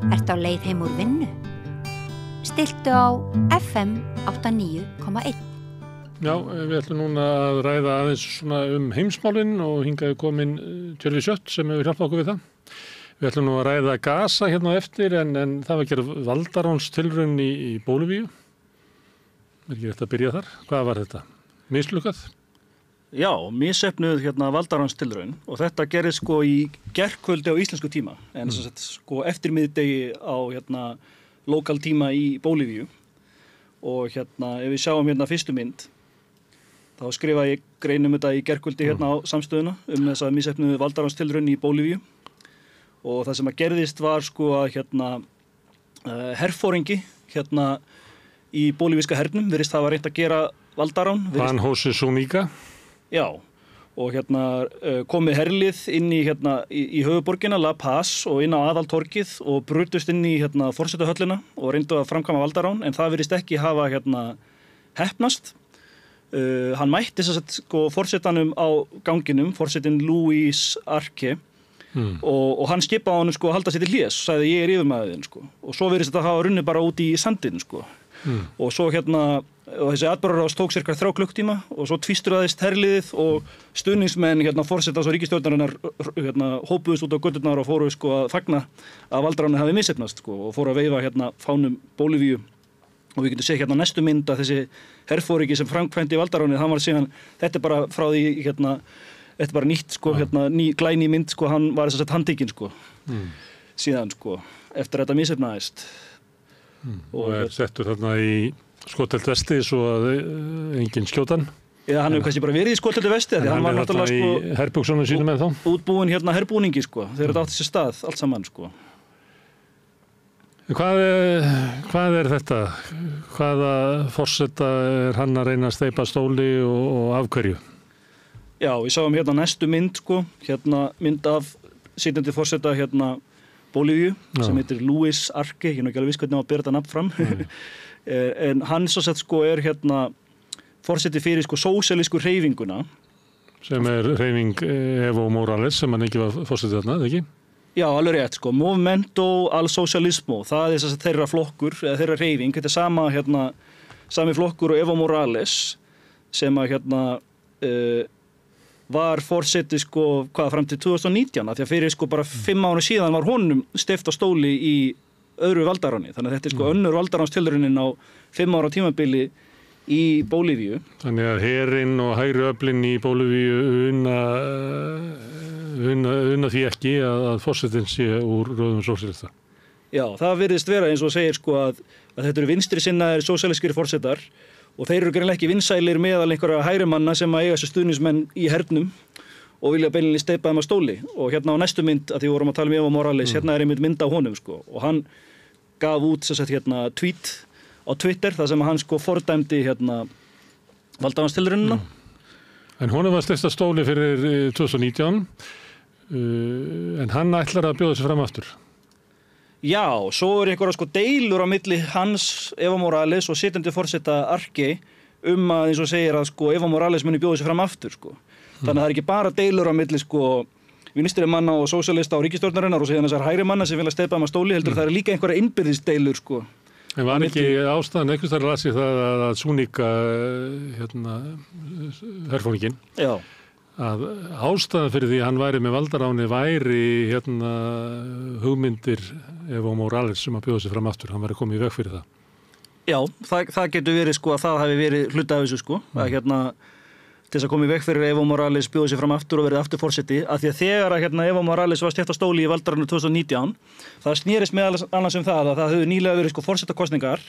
Ertu á leið heim úr vinnu? Stilltu á FM 89,1. Já, við ætlum núna að ræða aðeins svona heimsmálin og hingað komin Tjörfi Schött sem hefur hjálpað okkur við það. Við ætlum nú að ræða Gaza hérna á eftir en það var að gera valdaránstilraun í Bólivíu. Er ekki rétt að byrja þar? Hvað var þetta? Mislukkað? Já, misheppnuð valdaránstilraun og þetta gerist í gærkvöldi á íslensku tíma en eftirmiðdegi á lokal tíma í Bólivíu og ef við sjáum fyrstu mynd þá skrifa ég grein þetta í gærkvöldi á samstöðuna þessa misheppnuðu valdaránstilraun í Bólivíu og það sem að gerðist var að herforingi í bólivíska hernum virðist hafa reynt að gera valdarán. Van José Zúñiga. Já, og komið herlið inn í höfuborgina La Paz og inn á aðaltorkið og brutust inn í forsetahöllina og reyndu að framkvæma valdarán en það virðist ekki hafa heppnast. Hann mætti forsetanum á ganginum, forsetinn Luis Arce og hann skipaði honum að halda sér til hlés, sagði ég yfirmaðurinn og svo virðist þetta hafa runnið bara út í sandinn og svo og þessi atburðarás tók cirka 3 klukkutíma og svo tvístraðist herliðið og stuðningsmenn forsetans og ríkisstjórnarinnar hópuðust út á göturnar og fóru að fagna að valdaráni hafi misheppnast og fóru að veifa fánum Bólivíu og við getum séð næstu mynd að þessi herforingi sem framkvæmdi valdaráni, hann var síðan, þetta er bara frá því þetta er bara nýtt ný glæný mynd hann var þess að handtekinn síðan eftir þetta misheppnaðist og settur þarna í skotelt vesti svo að enginn skjótan. Já, hann hefur kannski bara verið í skotteltu vesti því hann var náttúrulega í herbuxunum sínum með þá. Útbúinn herbúningi þegar þetta átti sér stað allt saman Hvað er þetta? Hvaða forseta er hann að reyna að steypa stóli og af hverju? Já, við sáum næstu mynd mynd af sitjandi forseta Bólivíu sem heitir Luis Arce, ég er ekki alveg viss hvernig á að bera þetta nafn fram en hann er forseti fyrir sósíalísku hreyfinguna sem er hreyfing Evo Morales sem hann ekki var forseti þarna, ekki? Já, alveg rétt, Movimento al Socialismo, það er þeirra flokkur eða þeirra hreyfing, þetta er sami flokkur og Evo Morales sem að var forseti fram til 2019 því að fyrir bara 5 ára síðan var honum steypt á stóli í öðru valdaráni þannig að þetta er önnur valdaránstilraunin á 5 ára tímabili í Bólivíu. Þannig að herinn og hægri öflin í Bólivíu unna því ekki að forsetinn sé úr röðum sósíalista. Já, það virðist vera eins og segir að þetta eru vinstri sinnaðir sósíalískir forsetar og þeir eru greinilega ekki vinsælir meðal einhverja hægrimanna sem að eiga þessu stuðningsmenn í hernum og vilja beinlega steypa þeim á stóli og á næstu mynd að því vorum að tala um Evo Morales er einmitt mynd af honum og hann gaf út tweet á Twitter þar sem hann fordæmdi valdaránstilraunina. En honum var steypt á stóli fyrir 2019 en hann ætlar að bjóða sig fram aftur. Já, svo einhverja deilur á milli hans, Evo Morales og sitjandi forseta Arce að eins og segir að Evo Morales muni bjóða sig fram aftur Þannig að það er ekki bara deilur á milli vinstri manna og sósíalista og ríkisstjórnarinnar og síðan þessar hægri manna sem vilja steypa á stóli heldur það er líka einhverja innbyrðis deilur En var ekki ástæðan einhvers þar að lasi það að Zúñiga herforinginn að ástæðan fyrir því að hann væri með valdaráni væri hugmyndir Evo Morales sem að bjóða sig fram aftur, hann væri komið í veg fyrir það. Já, það getur verið að það hafi verið hluta af þessu að til þess að koma í veg fyrir Evo Morales bjóða sig fram aftur og verið aftur forseti af því að þegar að Evo Morales var steypt á stóli í valdaránu 2019 það snerist meðal annars það að það hefur nýlega verið forsetakosningar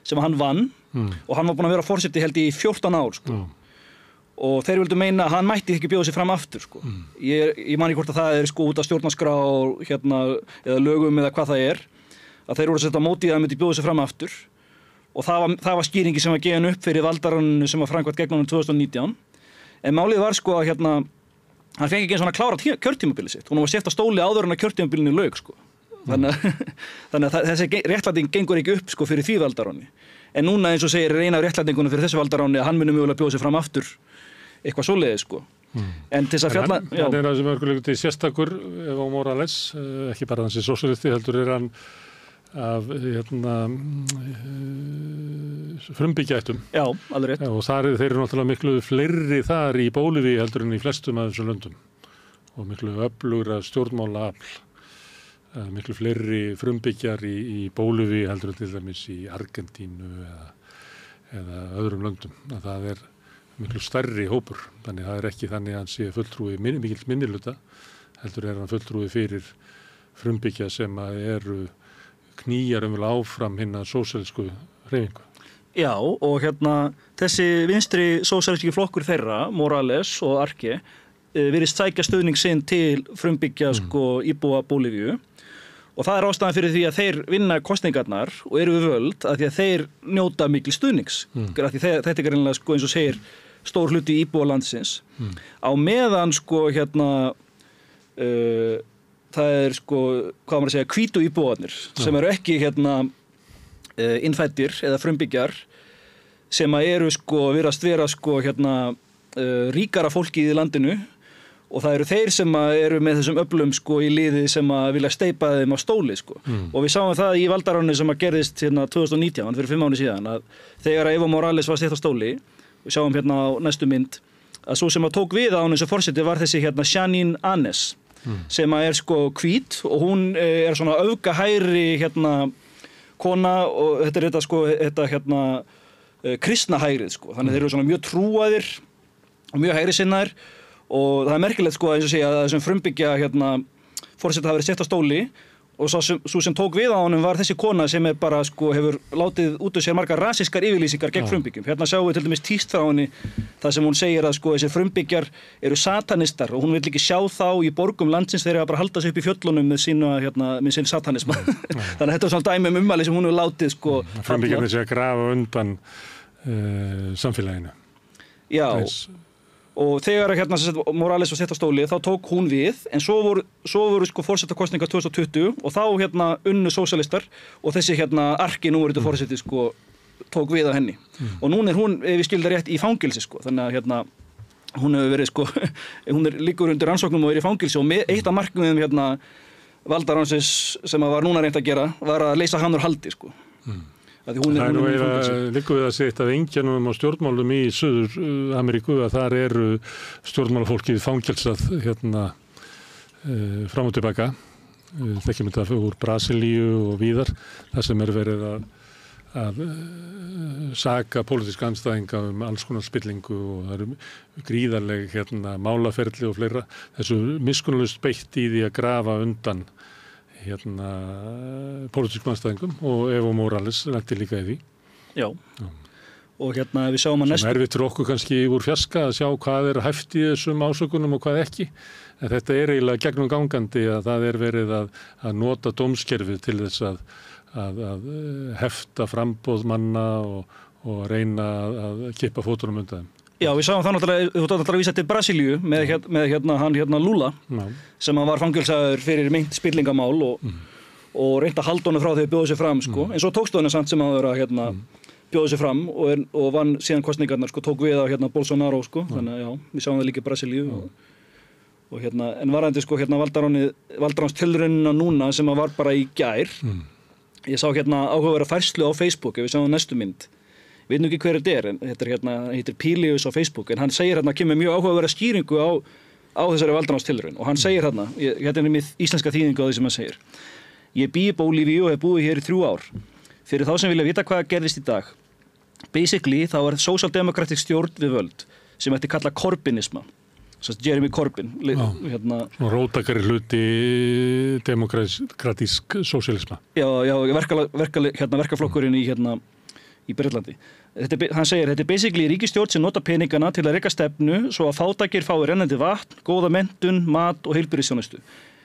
sem hann vann og hann var búinn að vera forseti held í 14 ár og þeir vildu meina að hann mætti ekki bjóða sig fram aftur ég man ekki hvort að það er út af stjórnarskrá eða lögum eða hvað það er að þeir voru að setja á móti að hann myndi bjóða sig fram aftur og það var skýringi sem var gefin upp fyrir valdarannu sem var framkvæmt gegn honum 2019 en málið var að hann fengi ekki eins og klára kjörtímabilið sitt hún var sett á stóli áður en að kjörtímabilinu lauk þannig að þessi réttlæting gengur ekki upp fyrir því valdaranni en núna eins og segir eina af réttlætingunum fyrir þessu valdaranni að hann muni mögulega bjóða sig fram aftur eitthvað svoleiðis en til þess að fjalla hann er þessi mörgulegur til sérstakur Evo Morales ekki bara þessi sósíalisti heldur er hann frumbyggjaættum. Já, alveg rétt. Og þeir eru náttúrulega miklu fleiri þar í Bólivíu heldur en í flestum af þessum löndum og miklu öflugra stjórnmálaafl. Miklu fleiri frumbyggjar í Bólivíu heldur en til dæmis í Argentínu eða öðrum löndum. Það er miklu stærri hópur, þannig það er ekki þannig að hann sé fulltrúi mikill minnihluta, heldur er hann fulltrúi fyrir frumbyggja sem eru knýjar áfram hinna sósíalísku hreyfingu. Já, og þessi vinstri sósíalíski flokkur þeirra, Morales og Arce, virðist sækja stuðning sinn til frumbyggja íbúa Bólivíu og það er ástæðan fyrir því að þeir vinna kosningarnar og eru við völd að því að þeir njóta mikil stuðnings. Þetta er greinilega eins og segir stór hluti íbúa landsins. Á meðan það er hvað maður að segja, hvítu íbúarnir sem eru ekki innfæddir eða frumbyggjar sem eru virðast vera ríkara fólkið í landinu og það eru þeir sem eru með þessum öflum í liði sem vilja steypa þeim á stóli og við sáum það í valdaránu sem gerðist 2019 fyrir 5 mánuði síðan að þegar Evo Morales var steypt á stóli, við sjáum á næstu mynd að svo sem tók við á hann eins og forseti var þessi Jeanine Áñez sem er hvít og hún er svona öfgahægri kona og þetta er kristna hægrið þannig þeir eru svona mjög trúaðir og mjög hægri sinnaðir og það er merkilegt eins og segja að þessum frumbyggja forseti hafi verið sett á stóli og svo sem tók við á honum var þessi kona sem bara hefur látið út úr sér margar rasískar yfirlýsingar gegn frumbyggjum. Hérna sjáum við til dæmis tíst frá henni það sem hún segir að þessir frumbyggjar eru satanistar og hún vill ekki sjá þá í borgum landsins þegar bara halda sig upp í fjöllunum með sinn satanisma. Þannig að þetta er svona dæmi ummæli sem hún hefur látið Frumbyggjarnir sé að grafa undan samfélaginu. Já. Og þegar Morales var sett á stóli þá tók hún við en svo voru forsetakosningar 2020 og þá unnu sósíalistar og þessi Arce núverandi forseti tók við af henni og núna er hún ef ég skildi rétt í fangilsi þannig að hún hefur verið hún liggur undir rannsóknum og er í fangilsi og eitt af markmiðum valdaránsins sem var núna reynt að gera var að leysa hann úr haldi Það er nú líka við að segja eitt af engjanum á stjórnmálum í Suður-Ameríku að þar eru stjórnmálafólkið fangelsað fram og tilbaka. Þekkjum þetta úr Brasilíu og víðar, þar sem verið að saka pólitíska andstæðinga alls konar spillingu og það eru gríðarleg málaferli og fleira. Þessu miskunnalaust beitt í því að grafa undan pólitískum andstæðingum og Evo Morales lenti líka í því. Já. Og við sjáum að næstu... Sem erfitt fyrir okkur kannski úr fjarska að sjá hvað er hæft í þessum ásökunum og hvað ekki. En þetta er eiginlega gegnum gangandi að það er verið að nota dómskerfið til þess að hefta framboð manna og reyna að kippa fótunum undan þeim. Já, við sáum það náttúrulega, þú ætlar að vísa til Brasilíu með hann Lula sem hann var fangelsaður fyrir meint spillingamál og reynda að halda honum frá því að bjóða sig fram en svo tókst honum samt sem að vera bjóða sig fram og vann síðan kosningarnar tók við á Bolsonaro þannig að já, við sáum það líka í Brasilíu og en varandi valdaránstilraunina núna sem að var bara í gær ég sá áhugaverða færslu á Facebook ef við sáum næstu mynd við veitum ekki hver þetta er, en þetta heitir Pílius á Facebook, en hann segir kemur mjög áhugaverða skýringu á þessari valdaránstilraun og hann segir þetta er með íslenska þýðingu á því sem hann segir. Ég bý í Bólivíu og hef búið hér í 3 ár. Fyrir þá sem vilja vita hvað gerðist í dag. Basically þá var sósíaldemókratísk stjórn við völd sem ætti kalla korbinisma. Jeremy Corbyn. Róttakari hluti demokratísk sósíalisma. Já, verkaflokkurinn í Bretlandi. Hann segir, þetta er basically ríkisstjórn sem nota peningana til að reka stefnu svo að fátækir fái rennandi vatn, góða menntun, mat og heilbrigðisþjónustu.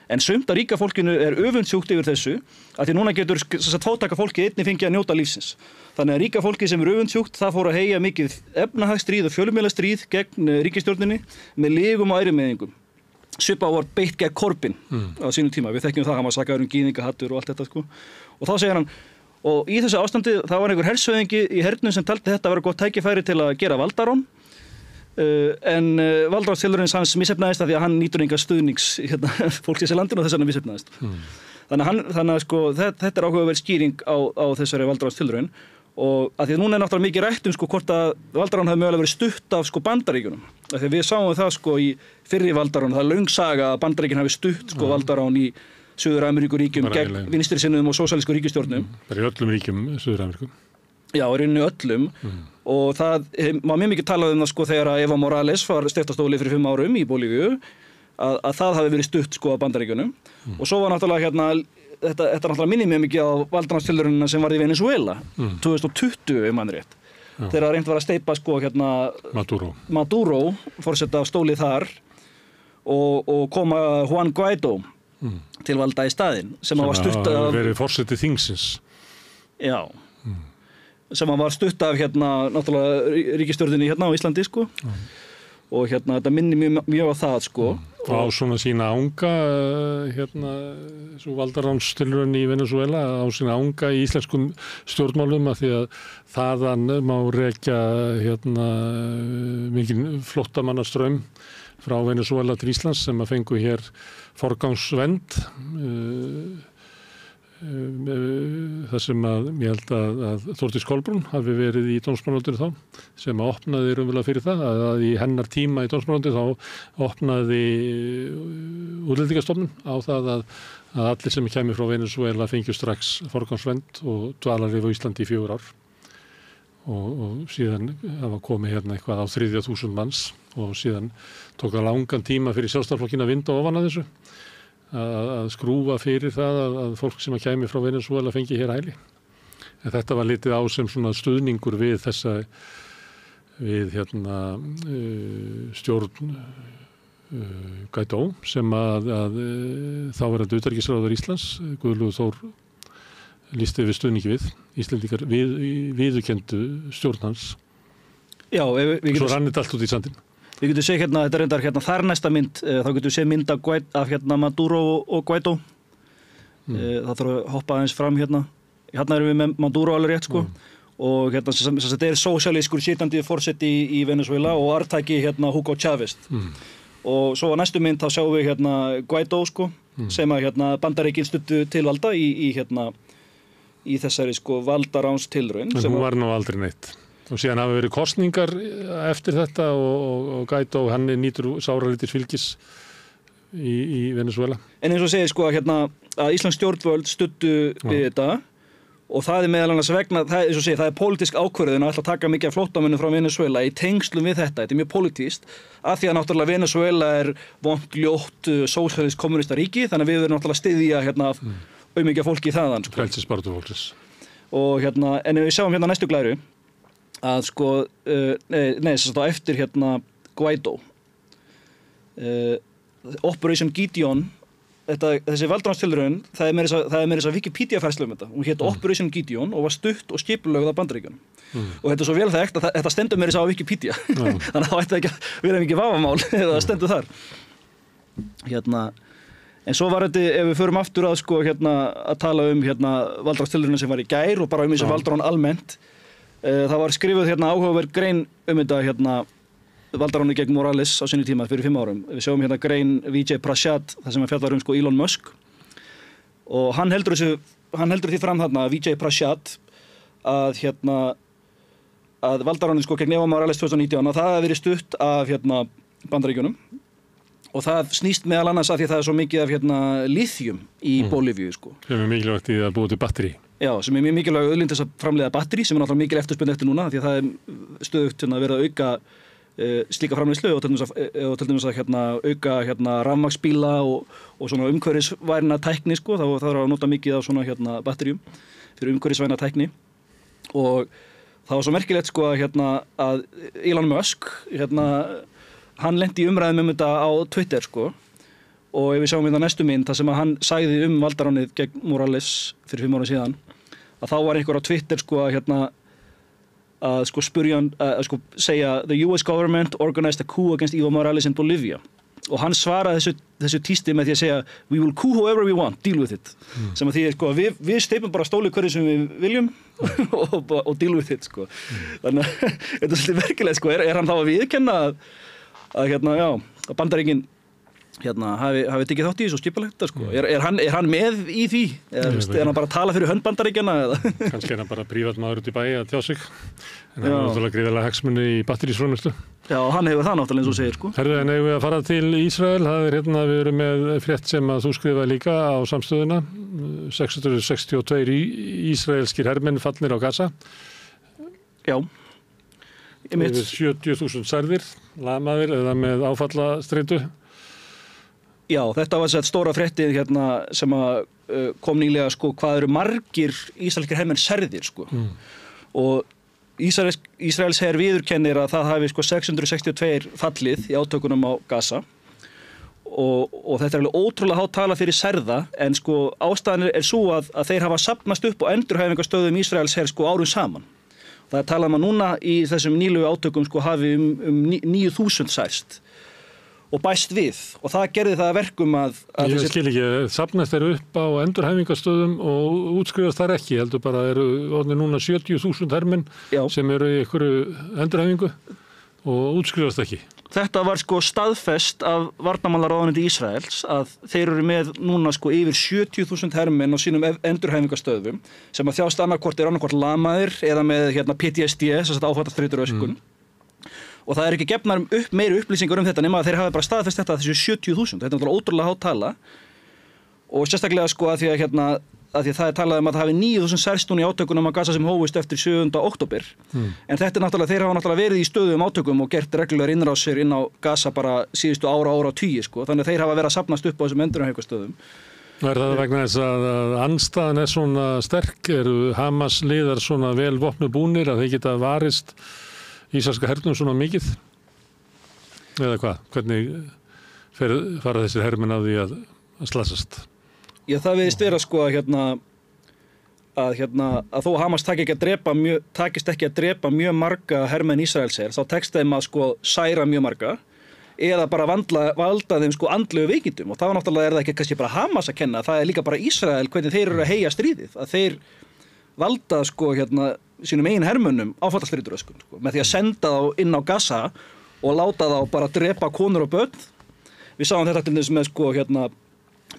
En sumt að ríka fólkinu er öfundsjúkt yfir þessu að því núna getur fátæka fólki einnig fengið að njóta lífsins. Þannig að ríka fólki sem er öfundsjúkt það fór að heyja mikið efnahagsstríð og fjölmiðlastríð gegn ríkisstjórninni með lygum og ærumeiðingum. Svipað var beitt gegn Corbyn á sínum tíma. Við þekkjum það, hann var sakaður gyðingahattur og allt þetta Og þá segir hann og í þessu ástandi það var einhver hershöfðingi í hernum sem taldi þetta vera gott tækifæri til að gera valdarán en valdaránstilraun hans misheppnaðist af því að hann nýtur enga stuðnings fólksins í landinu og þess vegna misheppnaðist. Þannig að sko, þetta áhugaverð skýring á þessari valdaránstilraun og að því að núna náttúrulega mikið rætt sko hvort að valdarán hefði mögulega verið stutt af sko Bandaríkjunum. Af því að við sáum það sko í fyrri valdarán, það er löng saga að Bandaríkin hafi stutt sko valdarán í Suður-Ameríkuríkjum gegn vinstrisinnuðum og sósíalísku ríkisstjórnum. Bara í öllum ríkjum Suður-Ameríku. Já, í rauninni öllum og það var mjög mikið talað það sko þegar að Evo Morales var steftastóli fyrir 5 árum í Bolívíu að það hafi verið stutt sko af Bandaríkjunum og svo var náttúrulega þetta náttúrulega minnir mjög mikið á valdaránstilraunina sem var í Venezuela 2020 mann rétt. Þegar reynt var að steypa sko Maduro forseta af stóli þar og koma Juan Guaidó til valda í staðinn sem var stutt af verið forseti þingsins. Já. Sem var stutt af náttúrulega ríkisstjórninni á Íslandi sko. Og þetta minnir mjög á það sko. Og á svona sína anga svo valdaránstilraun í Venezuela á sína anga í íslenskum stjórnmálum að því að þaðan má rekja mikinn flóttamannastraum frá Venezuela til Íslands sem að fengu hér forgangsvernd það sem að ég held að Þórdís Kolbrún hafi verið í dómsmálaráðuneytinu þá sem að opnaði raunverulega fyrir það að í hennar tíma í dómsmálaráðuneytinu þá opnaði Útlendingastofnun á það að allir sem kæmi frá Venezuela fengju strax forgangsvernd og dvalarleyfi á Íslandi í 4 ár og síðan hafa komið eitthvað á 30.000 manns og síðan tók það langan tíma fyrir Sjálfstæðisflokkinn að vinda ofan að þessu að skrúfa fyrir það að fólk sem að kæmi frá Venezuela fengi hér hæli. En þetta var litið á sem svona stuðningur við þessa stjórn Guaidó sem að þáverandi utanríkisráðherra Íslands Guðlaugur Þór lýsti við stuðningi við. Íslendingar viðurkenndu stjórn hans. Já, svo rann þetta allt út í sandinn. Við getum séð þetta reyndar þar næsta mynd, þá getum við séð mynd af Maduro og Guaidó. Það þarf að hoppa aðeins fram hérna erum við með Maduro alveg rétt sko. Og þetta er sósíalískur sitjandi forseti í Venezuela og arftaki Hugo Chávez. Og svo á næstu mynd þá sjáum við Guaidó sko, sem að Bandaríkin studdu til valda í þessari sko valdaránstilraun. En hún var nú aldrei neitt. Og síðan hafa verið kosningar eftir þetta og Guaidó hann nýtur sáralítils fylgis í Venezuela. En eins og segir sko að Íslands stjórnvöld studdu við þetta og það meðal annars vegna, það er pólitísk ákvörðun að ætla að taka mikið af flóttamönnum frá Venezuela í tengslum við þetta er mjög pólitískt, af því að náttúrulega Venezuela er vont ljótt sósíalískt kommunista ríki, þannig að við verðum náttúrulega styðja auðmikið fólki í þaðan sko. Frelsisbaráttu fólksins. Og en við sjáum næstu glæru að sko, eftir Guaidó Operation Gideon þessi valdaránstilraun það er meira þess að Wikipedia-færslu þetta hún hét Operation Gideon og var stutt og skipulögð af Bandaríkjunum og þetta er svo vel þekkt að þetta stendur meira þess að á Wikipedia þannig að það ætti ekki að vera mikið vafamál eða það stendur þar en svo var þetta, ef við förum aftur að sko að tala valdaránstilraunina sem var í gær og bara þessi valdarán almennt það var skrifuð áhugaverð grein þetta valdaránu gegn Morales á sinni tíma fyrir 5 árum. Við sjáum grein Vijay Prashad, það sem fjallar sko Elon Musk og hann heldur því fram Vijay Prashad að valdaránu sko gegn Evo Morales 2019 að það hafi verið stutt af Bandaríkjunum og það snýst meðal annars að því það er svo mikið af lithium í Bolívíu sko. Sem er mikilvægt í að búa til batteri. Já, sem er mjög mikilvæg auðlind þess að framleiða batteri sem er náttúrulega mikil eftirspurn eftir núna því að það er stöðugt verið að auka slíka framleiðslu og til dæmis að auka rafmagnsbíla og svona umhverfisvæna tækni sko, þá þarf að nota mikið af svona batteríum fyrir umhverfisvæna tækni og það var svo merkilegt sko að Elon Musk hann lenti í umræðum þetta á Twitter sko og ef við sjáum næstu mynd það sem að hann sagði valdaránið gegn Morales fyrir 5 ára síðan að þá var einhver á Twitter sko að sko spurja sko segja the US government organized a coup against Evo Morales in Bolivia og hann svaraði þessu tísti með því að segja we will coup whoever we want, deal with it sem að því sko við steypum bara stóli hverju sem við viljum og deal with it sko þannig að þetta er svolítið merkilegt sko er hann þá að viðurkenna að Bandaríkin hafi tekið þátt í þessu skipulagt sko. Er hann með í því? Er hann bara að tala fyrir hönd Bandaríkjanna eða? Kannski er hann bara prívat maður út í bæ að tjá sig. En hann náttúrulega gríðarlega hagsmuni í batterísframleiðslu. Já, hann hefur það náttúrulega eins og segir sko. Herðu, en eigum við að fara til Ísrael. Það er við erum með frétt sem að þú skrifaði líka á samstöðuna. 662 ísraelskir hermenn fallnir á Gaza. Já. Yfir 70.000 særðir, lamaðir eða með áfallastreitu. Já, þetta var þess stóra fréttið sem að kom nýlega sko hvað eru margir ísraelskir hermenn særðir sko. Og Ísraels her viðurkennir að það hafi sko 662 fallið í átökunum á Gaza og þetta er alveg ótrúlega há tala fyrir særða en sko ástæðan er svo að þeir hafa safnast upp á endurhæfingarstöðum Ísraels her sko árum saman. Það er talað núna í þessum nýlegu átökum sko hafi 9.000 særst og bæst við og það gerði það að verkum að ég skil ekki, safnast eru upp á endurhæfingarstöðum og útskrifast þar ekki, heldur bara eru orðnir núna 70.000 hermenn sem eru í einhverju endurhæfingu og útskrifast ekki. Þetta var sko staðfest af varnarmálaráðuneyti Ísraels að þeir eru með núna sko yfir 70.000 hermenn á sínum endurhæfingarstöðum sem að þjást annarkvort lamaðir eða með PTSD, þess að áfallastreituröskun. Og það er ekki gefnar upp meiri upplýsingar þetta nema að þeir hafi bara staðfest þetta þessu 70.000. Þetta er náttúrulega ótrúlega há tala og sérstaklega sko að því að það er talað um að það hafi 9.000 særst núna í átökunum á Gaza sem hófust eftir 7. október. En þetta er náttúrulega, þeir hafa náttúrulega verið í stöðum átökum og gert reglulegar innrásir inn á Gaza bara síðustu ára tugi sko. Þannig að þeir hafa verið að safnast upp á þessum endurhæfingarstöðum. Er það vegna þess að andstaðan er svona sterk, eru Hamas liðar svona vel vopnubúnir að þeir geta varist ísraelska hernum svona mikið? Eða hvað? Hvernig fara þessir hermenn á því að slasast? Já, það viðist vera sko að þó Hamas takist ekki að drepa mjög marga hermenn Ísraels her, þá tekst þeim að sko særa mjög marga eða bara valda þeim sko andlegu veikindum og þá náttúrulega er það ekki kannski bara Hamas að kenna, það er líka bara Ísrael hvernig þeir eru að heyja stríðið, að þeir valda sko sínum eigin hermönnum áfallastreituröskun sko, með því að senda þá inn á Gaza og láta þá bara drepa konur og börn. Við sáum þetta til þess með sko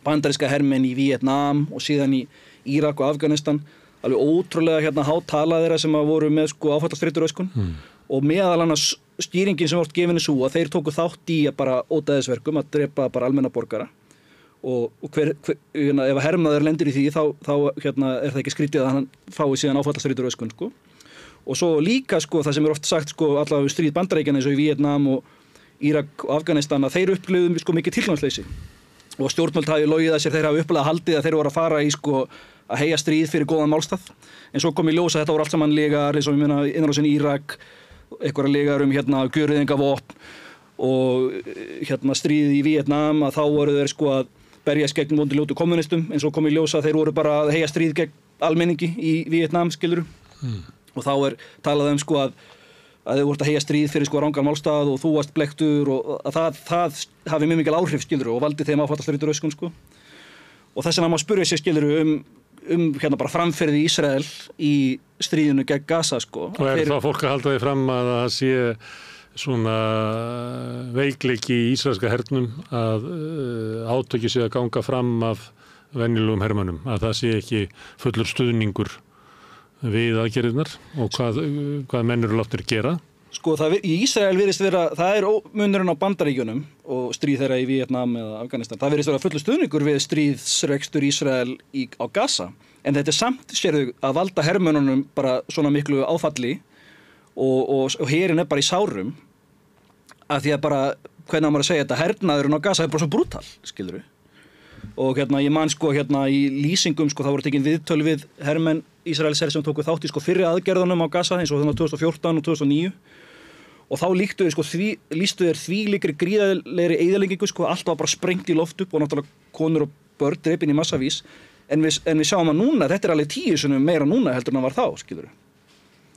bandaríska hermenn í Víetnam og síðan í Írak og Afganistan, alveg ótrúlega hátala þeirra sem voru með sko áfallastreituröskun og meðal annars skýringin sem vart gefin svo að þeir tóku þátt í að bara ódæðisverkum að drepa bara almenna borgara og ef hermaður lendir í því þá er það ekki skrítið að hann fái síðan áfallastreituröskun sko. Og svo líka sko það sem oft sagt sko allavega stríð Bandaríkjanna eins og í Víetnam og Írak og Afganistan að þeir upplifðu sko mikið tilgangsleysi og stjórnvöld hafi logið að sér þeir hafi upplega haldið að þeir voru að fara í sko að heyja stríð fyrir góðan málstað en svo kom í ljós að þetta voru allt saman legar eins og innrásin í Írak, einhverja legar gjörðingavopn og stríð í Víetnam að þá voru þeir sko að berjast gegn vonduljótu kommunistum en svo kom í ljós að þeir voru bara að heyja stríð gegn almenningi í Víetnam skiluru og þá talað sko að þeir voru að heyja stríð fyrir sko rangan málstað og þú varst blektur og að það hafi mjög mikil áhrif skiluru og valdi þeim áfallastreituröskun sko og þess vegna má spyrja sig skiluru bara framferði Ísrael í stríðinu gegn Gaza sko. Og þá fólk að halda því fram að það sé svona veikleiki í ísraelska hernum að átöki sé að ganga fram af venjulegum hermönnum, að það sé ekki fullur stuðningur við aðgerðirnar og hvað menn eru látnir gera. Sko í Ísrael virðist vera, það er munurinn á Bandaríkjunum og stríð þeirra í Víetnam eða Afganistan, það virðist vera fullur stuðningur við stríðsrekstur Ísrael á Gaza, en þetta er samt sérðu að valda hermönnunum bara svona miklu áfalli og herinn er bara í sárum að því að bara, hvernig á maður að segja þetta, hernaðurinn á Gaza er bara svo brútal, skilurðu. Og ég man sko í lýsingum sko, það voru tekin viðtöl við hermenn Ísraels her sem tóku þátt í sko fyrri aðgerðunum á Gaza eins og 2014 og 2009 og þá lýstu þeir þvílíkri gríðarlegri eyðileggingu sko, allt var bara sprengt í loft upp og náttúrulega konur og börn drepin í massavís en við sjáum að núna, þetta er alveg 10 sinnum meira núna heldur en það var þá, skilurðu.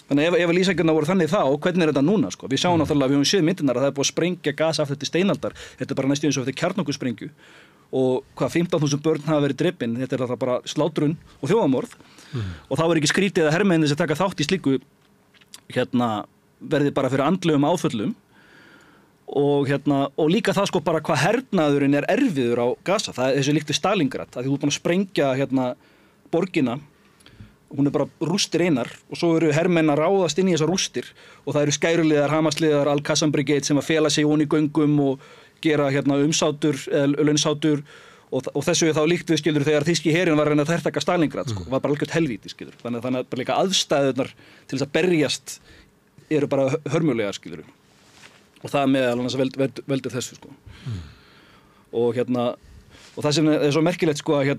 Þannig ef lýsingarnar voru þannig þá, hvernig er þetta núna sko? Við sjáum náttúrulega, við höfum séð myndirnar að það er búið að sprengja Gaza aftur til steinaldar, þetta er bara næstum eins og eftir kjarnorkusprengju og 15.000 börn hafa verið drepin, þetta er alltaf bara slátrun og þjóðamorð og þá er ekki skrítið að hermennir sem taka þátt í slíku verði bara fyrir andlegum áföllum og líka það sko bara hvað hernaðurinn erfiður á Gaza, það þessu líkt við Stalingrad, að því þú ert búin að sprengja borgina, hún bara rústir einar og svo eru hermenn að ráðast inn í þessar rústir og það eru skæruliðar, Hamasliðar, Al-Qassam Brigade sem að fela sig onni í göngum og gera umsátur, launssátur og þessu þá líkt við skilur þegar þýski herinn var að reyna að hertaka Stalingrad sko, var bara algjört helvíti skilur, þannig að bara líka aðstæðurnar til þess að berjast eru bara hörmulegar skilur og það meðal annars veldur þessu sko. Og og það sem svo merkilegt sko að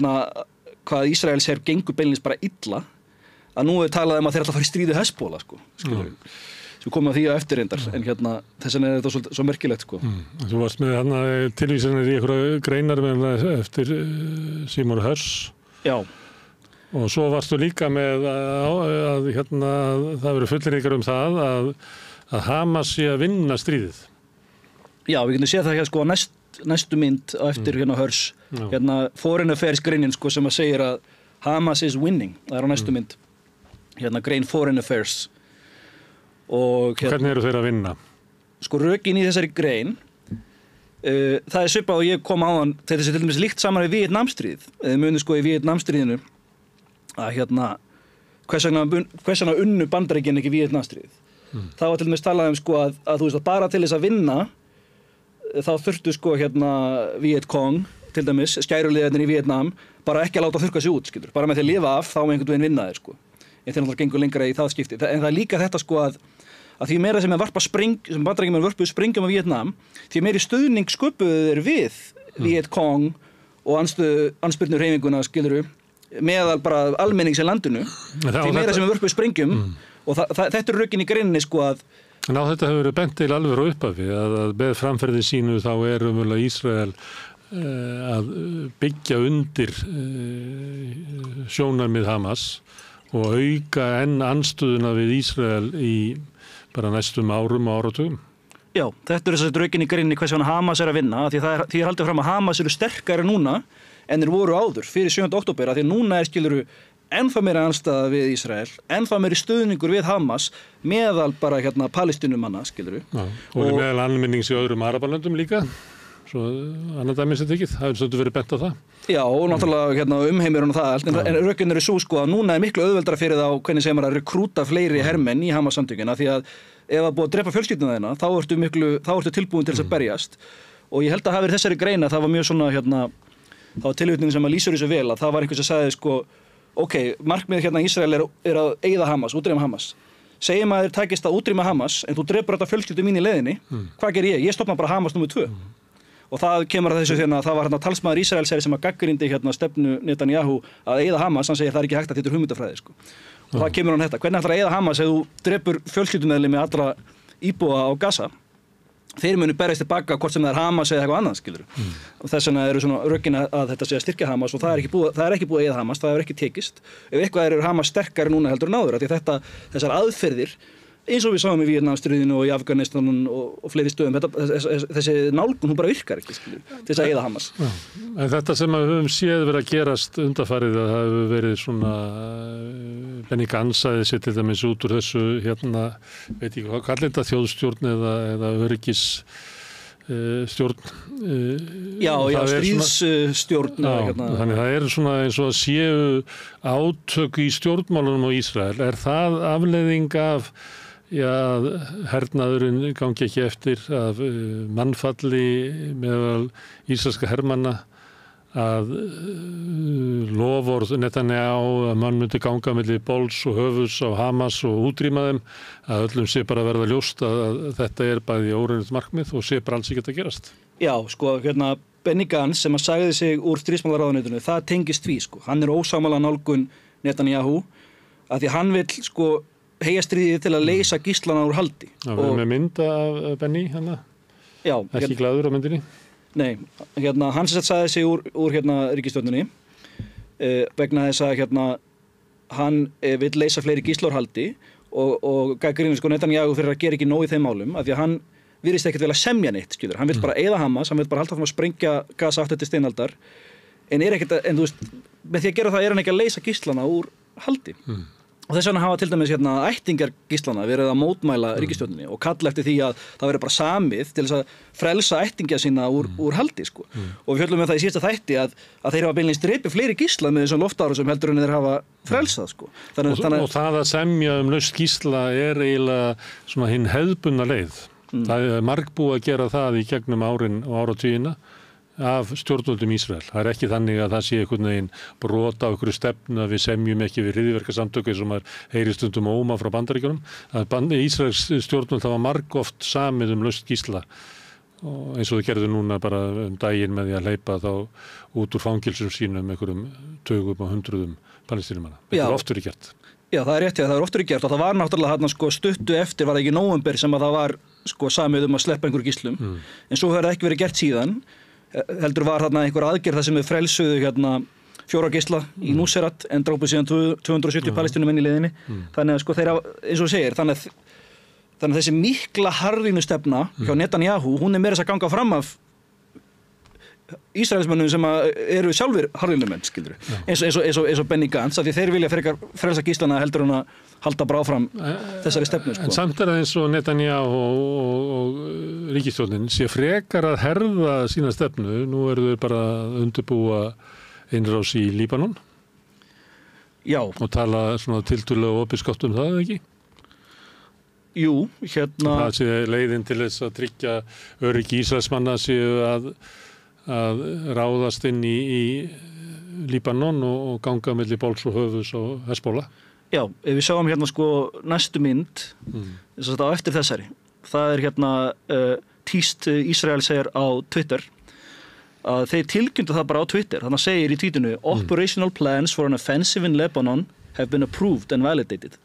hvað Ísraels her gengur beinlínis bara illa, að nú talað að þeir ætla að fara í stríðu Hezbollah sko, skilur sem komum að því á eftir reyndar, en þess vegna þetta svo merkilegt sko. Þú varst með tilvísanir í einhverja greinar eftir Seymour Hersh. Já. Og svo varstu líka með að það verið fullyrðingar það að Hamas sé að vinna stríðið. Já, við getum séð það sko næstu mynd á eftir Hersh, Foreign Affairs greinin sko sem að segir að Hamas is winning, það á næstu mynd. Grein Foreign Affairs. Og hvernig eru þeir að vinna? Sko rökin í þessari grein, það svipað og ég kom áðan, þetta sé til dæmis líkt saman við Víetnamstríð, munið sko í Víetnamstríðinu að hvers vegna unnu Bandaríkin ekki Víetnamstríð. Það var til dæmis talað sko að þú veist að bara til þess að vinna þá þurftu sko Viet Cong til dæmis, skæruliðarnir í Víetnam bara ekki að láta þurrka sig út, skilur, bara með því að lifa af þá einhvern veginn vinna þeir sko. En þeir náttúrulega gengur lengra í það skipti. En það er líka þetta sko að því meira sem sem Bandaríkjamenn vörpuðu sprengjum á Víetnam, því meiri stuðning sköpuðu þeir við Viet Cong og andspyrnu hreyfinguna skiluru meðal bara almennings í landinu, því meira sem vörpuðu sprengjum og þetta er rökin í greininni sko að Ná þetta hefur verið bent til alveg á upphafi að með framferði sínu þá umverulega Ísrael að byggja undir sjónarmið Hamas og auka enn andstöðuna við Ísrael í bara næstum árum og áratugum. Já, þetta þess að rökin í greininni hvers vegna Hamas að vinna, því því haldið fram að Hamas eru sterkari núna en þeir voru áður fyrir 7. október, því núna skiluru ennþá meira anstæða við Ísrael, ennþá meiri stuðningur við Hamas meðal bara Palestínumanna, skiluru. Já, og meðal almennings í öðrum Arabalöndum líka, svo annar dæmis er tekið, það hefur svolítið verið bent á það. Já, og náttúrulega umheimurinn og það, en rökin eru svo sko að núna er miklu auðveldara fyrir þá, hvernig segir maður, að rekrúta fleiri hermenn í Hamas samtökina, því að ef það búið að drepa fjölskylduna þeirna, þá ertu tilbúin til þess að berjast. Og ég held að hafi verið þessari greina, það var mjög svona, það var tilvitning sem að lýsir þessu vel, að það var einhvers að sagði sko, ok, markmið Ísrael er að eyða Hamas, útrýma Hamas. Segjum að þeir takist að útrýma Hamas, en þú drepur þetta fjölskyldu mín í leiðinni, hvað ger ég? Ég stofna bara Hamas nr. 2. Og það kemur að þessu því að það var talsmaður Ísraelsherra sem að gagnrýndi stefnu Netanyahu að eyða Hamas, hann segir það er ekki hægt að þetta er hugmyndafræði sko. Og það kemur hann þetta, hvernig ætlar að eyða Hamas ef þú drepur fjölskyldumeðlimi allra íbúa á Gaza? Þeir munu berjast tilbaka hvort sem það er Hamas eða eitthvað annað, skilur. Og þess vegna eru svona rökin að þetta sé að styrkja Hamas og það er ekki búið að eyða Hamas, það hefur ekki tekist. Ef eitthvað eru Hamas sterkari núna heldur en áður, því þessar aðferðir, eins og við sáum í Víetnamstríðinu og í Afganistan og fleiri stöðum, þessi nálgun hún bara virkar ekki, skilur, til þess að eyða Hamas. Já. En þetta sem við höfum séð verið að gerast undanfarið að það hefur verið svona Benny Gantz sagði sér til dæmis út úr þessu veit ekki hvað kallir þetta, þjóðstjórn eða öryggis stjórn. Já, stríðsstjórn. Þannig það svona eins og að séu átök í stjórnmálunum á Ísrael. Er það afleiðing af hernaðurinn gangi ekki eftir af mannfalli meðal ísraelska hermanna að loforð Netanyahu að mann myndi ganga milli bols og höfuðs á Hamas og útrýma þeim, að öllum sé bara verða ljóst að þetta er bæði óraunilegt markmið og sé bara alls ekki að gerast. Já, sko, Benny Gantz sem að sagði sig úr stríðsmálaráðuneytinu, það tengist því, sko. Hann er ósámála nálgun Netanyahu að því hann vill, sko, heyja stríðið til að leysa gíslana úr haldi. Já, við erum með mynda af Benny, Já. Ekki glaður á myndinni? Nei, hann sem sagði sig úr ríkisstjórninni vegna þess að hann vill leysa fleiri gísla úr haldi og gagnrýnir sko Netanyahu fyrir að gera ekki nóg í þeim málum af því að hann virðist ekkert vel að semja neitt, skilur. Hann vill bara eyða Hamas, hann vill bara halda áfram að sprengja Gaza aftur til steinaldar en þú veist, með því að gera það hann ekki að leysa gíslana úr haldi. Og þess vegna hafa til dæmis ættingjar gíslana verið að mótmæla ríkisstjórninni og kalla eftir því að það verið bara samið til þess að frelsa ættingja sína úr haldi sko. Og við fjöllum það í síðasta þætti að þeir hafa beinlega drepið fleiri gísla með þessum loftárásum heldur en þeir hafa frelsað sko. Og það að semja laust gísla eiginlega svona hinn hefðbundna leið. Það er margbúið að gera það í gegnum árin og áratugina af stjórnvöldum Ísrael. Það ekki þannig að það sé einhvern veginn brot á einhverju stefnu að við semjum ekki við hryðjuverkasamtöku sem heyri stundum óma frá Bandaríkjunum. Ísraels stjórnvöld hafa margoft samið laust gísla og eins og þau gerðu núna bara daginn með því að hleypa þá út úr fangelsum sínum einhverjum tugum og hundruðum palestínumanna. Þetta er oft verið gert. Já, það rétt, það oft verið gert og það var náttúrulega stuttu eftir, var það ekki í nóvember sem að það var samið að sleppa einhverjum gíslum. En svo hefur það ekki verið gert síðan. Heldur var einhver aðgerð þar sem við frelsuðu 4 gísla í Nuseirat en drápu síðan 270 palestínumenn í leiðinni. Þannig að þeir eins og þú segir, þannig að þessi mikla harðínustefna hjá Netanyahu, hún meira þess að ganga fram af Ísraelsmönnum sem eru sjálfur harðínumenn, skilur. Eins og Benny Gantz, af því þeir vilja frekar frelsa gíslana heldur en að halda bara áfram þessari stefnu. En samt það eins og Netanyahu og ríkisstjórnin sé frekar að herða sína stefnu. Nú eru þau bara að undirbúa innrás í Líbanon. Já. Og tala svona tiltölulega opinskátt það, ekki? Jú, Það sé leiðin til þess að tryggja öryggi Ísraelsmanna séu að ráðast inn í Líbanon og ganga milli Bóls og Höfuðs og Hezbollah. Já, ef við sjáum næstu mynd á eftir þessari. Það er tíst Ísrael segir á Twitter að þeir tilkynntu það bara á Twitter. Þannig segir í tweetinu Operational plans for an offensive in Lebanon have been approved and validated.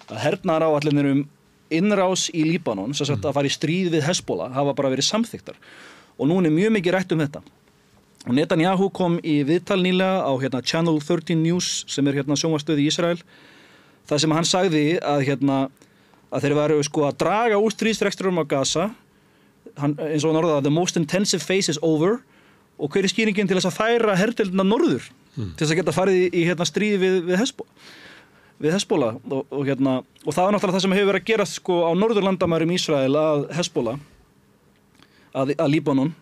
Að hernaðaráætlanir innrás í Líbanon, sem sagt að fara í stríð við Hezbollah, hafa bara verið samþykktar. Og núna mjög mikið rætt þetta. Og Netanyahu kom í viðtal nýlega á Channel 13 News sem sjónvarpsstöð í Ísrael. Það sem hann sagði að þeir varu að draga úr stríðsrekstrinum á Gaza. Eins og hann orðaði the most intensive phase is over. Og hver skýringin til þess að færa herdeildina norður til þess að geta farið í stríð við Hezbollah. Og það var náttúrulega það sem hefur verið að gerast á norðurlandamærum Ísrael að Hezbollah. Að Líbanon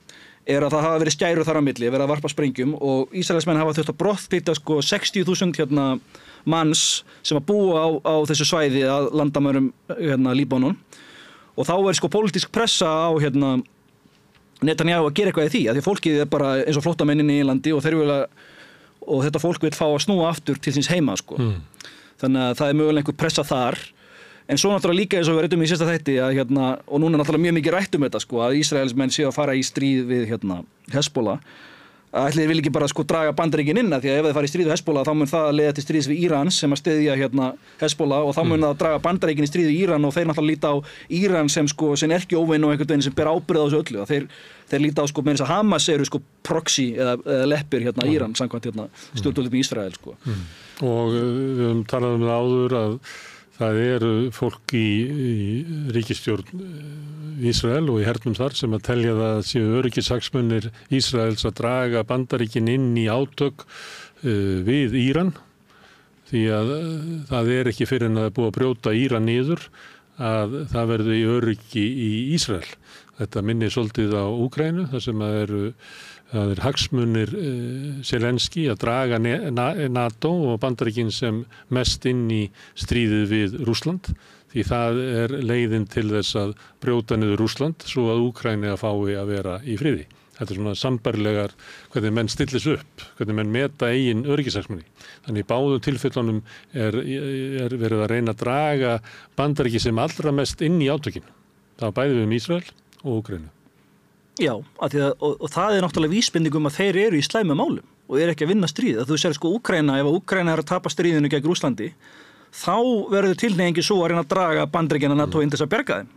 að það hafa verið skærur þar á milli, verið að varpa sprengjum og Ísraelsmenn hafa þurft að brottflytja 60.000 manns sem að búa á þessu svæði að landamærum Líbanon og þá er pólitísk pressa á Netanyahu að gera eitthvað í því að því fólkið er bara eins og flóttamenn í landi og þetta fólk vil fá að snúa aftur til síns heima þannig að það er mögulega einhver pressa þar. En svo náttúrulega líka eins og við ræddum í síðasta þætti að og núna náttúrulega mjög mikið rætt þetta að Ísraelsmenn séu að fara í stríð við Hezbollah. Ætli þeir vil ekki bara draga Bandaríkin inn því að ef þeir fara í stríð við Hezbollah þá mun það leiða til stríðs við Íran sem að styðja Hezbollah og þá mun það draga Bandaríkin í stríð við Íran og þeir náttúrulega líta á Íran sem erkióvin og einhvern veginn sem ber ábyrgð á þessu öllu. Þeir líta á með þess að Hamas eru proxy eða leppir Íran samkvæmt stjórnvöldum í Ísrael Og við höfum talað það áður að það eru fólk í ríkisstjórn Ísrael og í hernum þar sem að telja það séu öryggishagsmunir Ísraels að draga Bandaríkin inn í átök við Íran því að það ekki fyrir en að búið að brjóta Íran niður að það verði öryggi í Ísrael. Þetta minnir svolítið á Úkraínu þar sem að það er hagsmunir Zelenski að draga NATO og Bandaríkin sem mest inn í stríðið við Rússland því það leiðin til þess að brjóta niður Rússland svo að Úkraína fái að vera í friði. Þetta er svona sambærilegar hvernig menn stillis upp, hvernig menn meta eigin öryggishagsmuni. Þannig í báðum tilfellunum er verið að reyna að draga Bandaríkin sem allra mest inn í átökin. Það var bæði við Ísrael og Úkraínu. Já, og það er náttúrulega vísbending að þeir eru í slæmum málum og ekki að vinna stríð. Að þú sér Úkraína, ef Úkraína að tapa stríðinu gegn Rússlandi, þá verður tilhneigingi svo að reyna að draga Bandaríkjanna NATO inn til þess að bjarga þeim.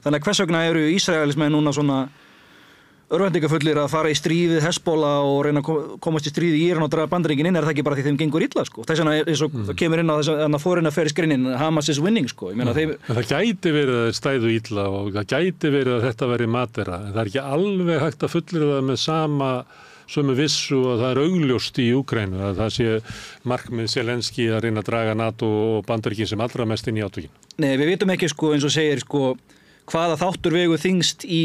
Þannig að hvers vegna eru Ísraelismenn núna svona örvæntingafullir að fara í stríð við Hezbollah og reyna að komast í stríð í Íran og draga Bandaríkin inn það ekki bara því þeim gengur illa Þess vegna það kemur inn á þess að fórinna fer í skrinin Hamas is winning Ég meina Það gæti verið að stæðu illa og það gæti verið að þetta veri matera en það ekki alveg hægt að fullyrða það með sama sömu vissu að það augljóst í Úkraínu að það sé markmið Zelenský að reyna að draga NATO og Bandaríkin sem allra mest inn í átökin? Nei, við vitum ekki eins og segir hvaða þáttur vegur þyngst í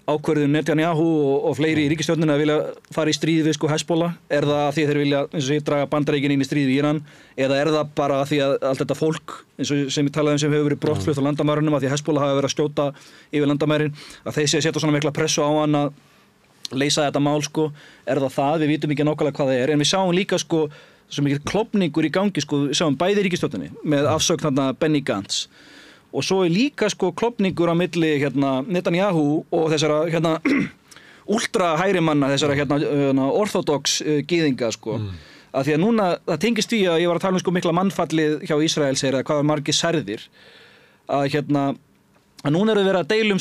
ákvörðun Netanyahu og fleiri í ríkisstjórnina að vilja fara í stríð við Hezbollah. Er það að því þeir vilja, eins og segir, draga Bandaríkin inn í stríð við Íran, eða er það bara að því að allt þetta fólk, eins og sem við talaðum sem hefur verið brottflutt á landamærunum, að því Hezbollah hafa verið að skjóta yfir landamærin, að þeir sé að setja svona mikla pressu á hann að leysa þetta mál, er það, við vitum ekki nákvæmlega hvað það er, en við sjáum líka svo mikið klofningur í gangi, við sjáum bæði ríkisstjórninni með afsögn þarna Benny Gantz. Og svo líka klofningur á milli Netanyahu og þessara ultra hægri manna, þessara orthodox gyðinga að því að núna, það tengist því að ég var að tala mikla mannfallið hjá Ísrael segir að hvað var margir særðir að núna eru verið að deilum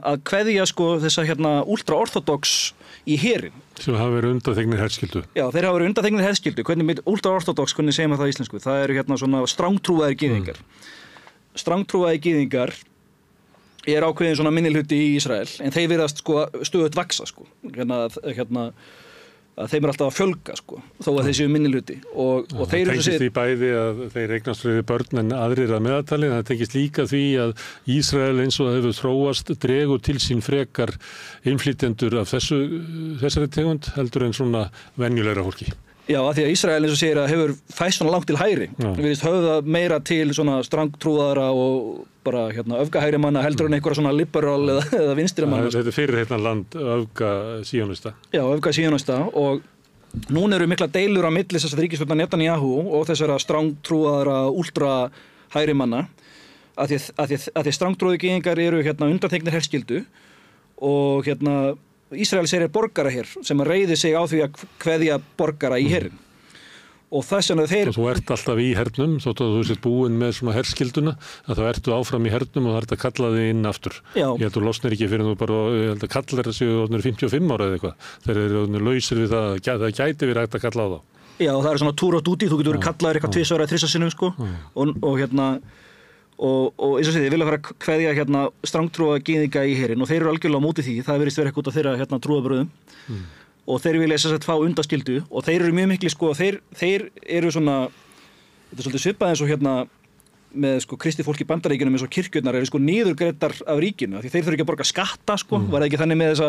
að kveðja þessa ultra orthodox í herin sem hafa verið undanþegnir herskyldu. Já, þeir hafa verið undanþegnir herskyldu. Hvernig ultra orthodox, hvernig segir maður það í íslensku? Það eru svona strangtrúaðir gyðingar. Strangtrúaði gyðingar er ákveðin svona minnihluti í Ísrael en þeir virðast stöðugt vaksa að þeim alltaf að fjölga þó að þeir séu minnihluti og þeir eru tengist því bæði að þeir eignast fleiri börn en aðrir að meðaltali, það tengist líka því að Ísrael eins og það hefur þróast dregur til sín frekar innflytjendur af þessari tegund heldur en svona venjulegra fólki. Já, að því að Ísrael eins og segir að hefur fæst svona langt til hægri. Við virðist höfða meira til svona strangtrúaðara og bara öfgahægri manna heldur en einhverja svona liberal eða vinstri manna. Þetta er fyrirheitna land öfgasíónista. Já, öfgasíónista og núna eru mikla deilur á milli þess að ríkisstjórnar Netanyahu og þessara strangtrúaðara ultra hægri manna að því strangtrúaði gyðingar eru undanþegnir herskyldu og Ísrael segir borgara hér sem að reiði sig á því að kveðja borgara í herrin og þess vegna þeir... Og þú ert alltaf í hernum þótt að þú sért búin með svona herskilduna að þá ertu áfram í hernum og það ert að kalla þig inn aftur. Já. Ég held að þú losnir ekki fyrir þú bara, ég held að kallar þessi 55 ára eða eitthvað. Þeir eru lausir við það gæti verið hægt að kalla á þá. Já, og það er svona túr og dúti, þú getur verið kallaður eitthvað 2 ára eða 3 sinnum og eins og segið, ég vil að fara að kveðja strangtrúa gyðinga í herinn og þeir eru algjörlega á móti því, það virðist verið eitthvað út af þeirra trúabröðum og þeir vilja þess að fá undanskyldu og þeir eru mjög mikli þeir eru svona, þetta er svolítið svipað eins og með kristið fólk í Bandaríkjunum eins og kirkjurnar eru niðurgreiddar af ríkinu því þeir þurfa ekki að borga skatta var það ekki þannig með þessa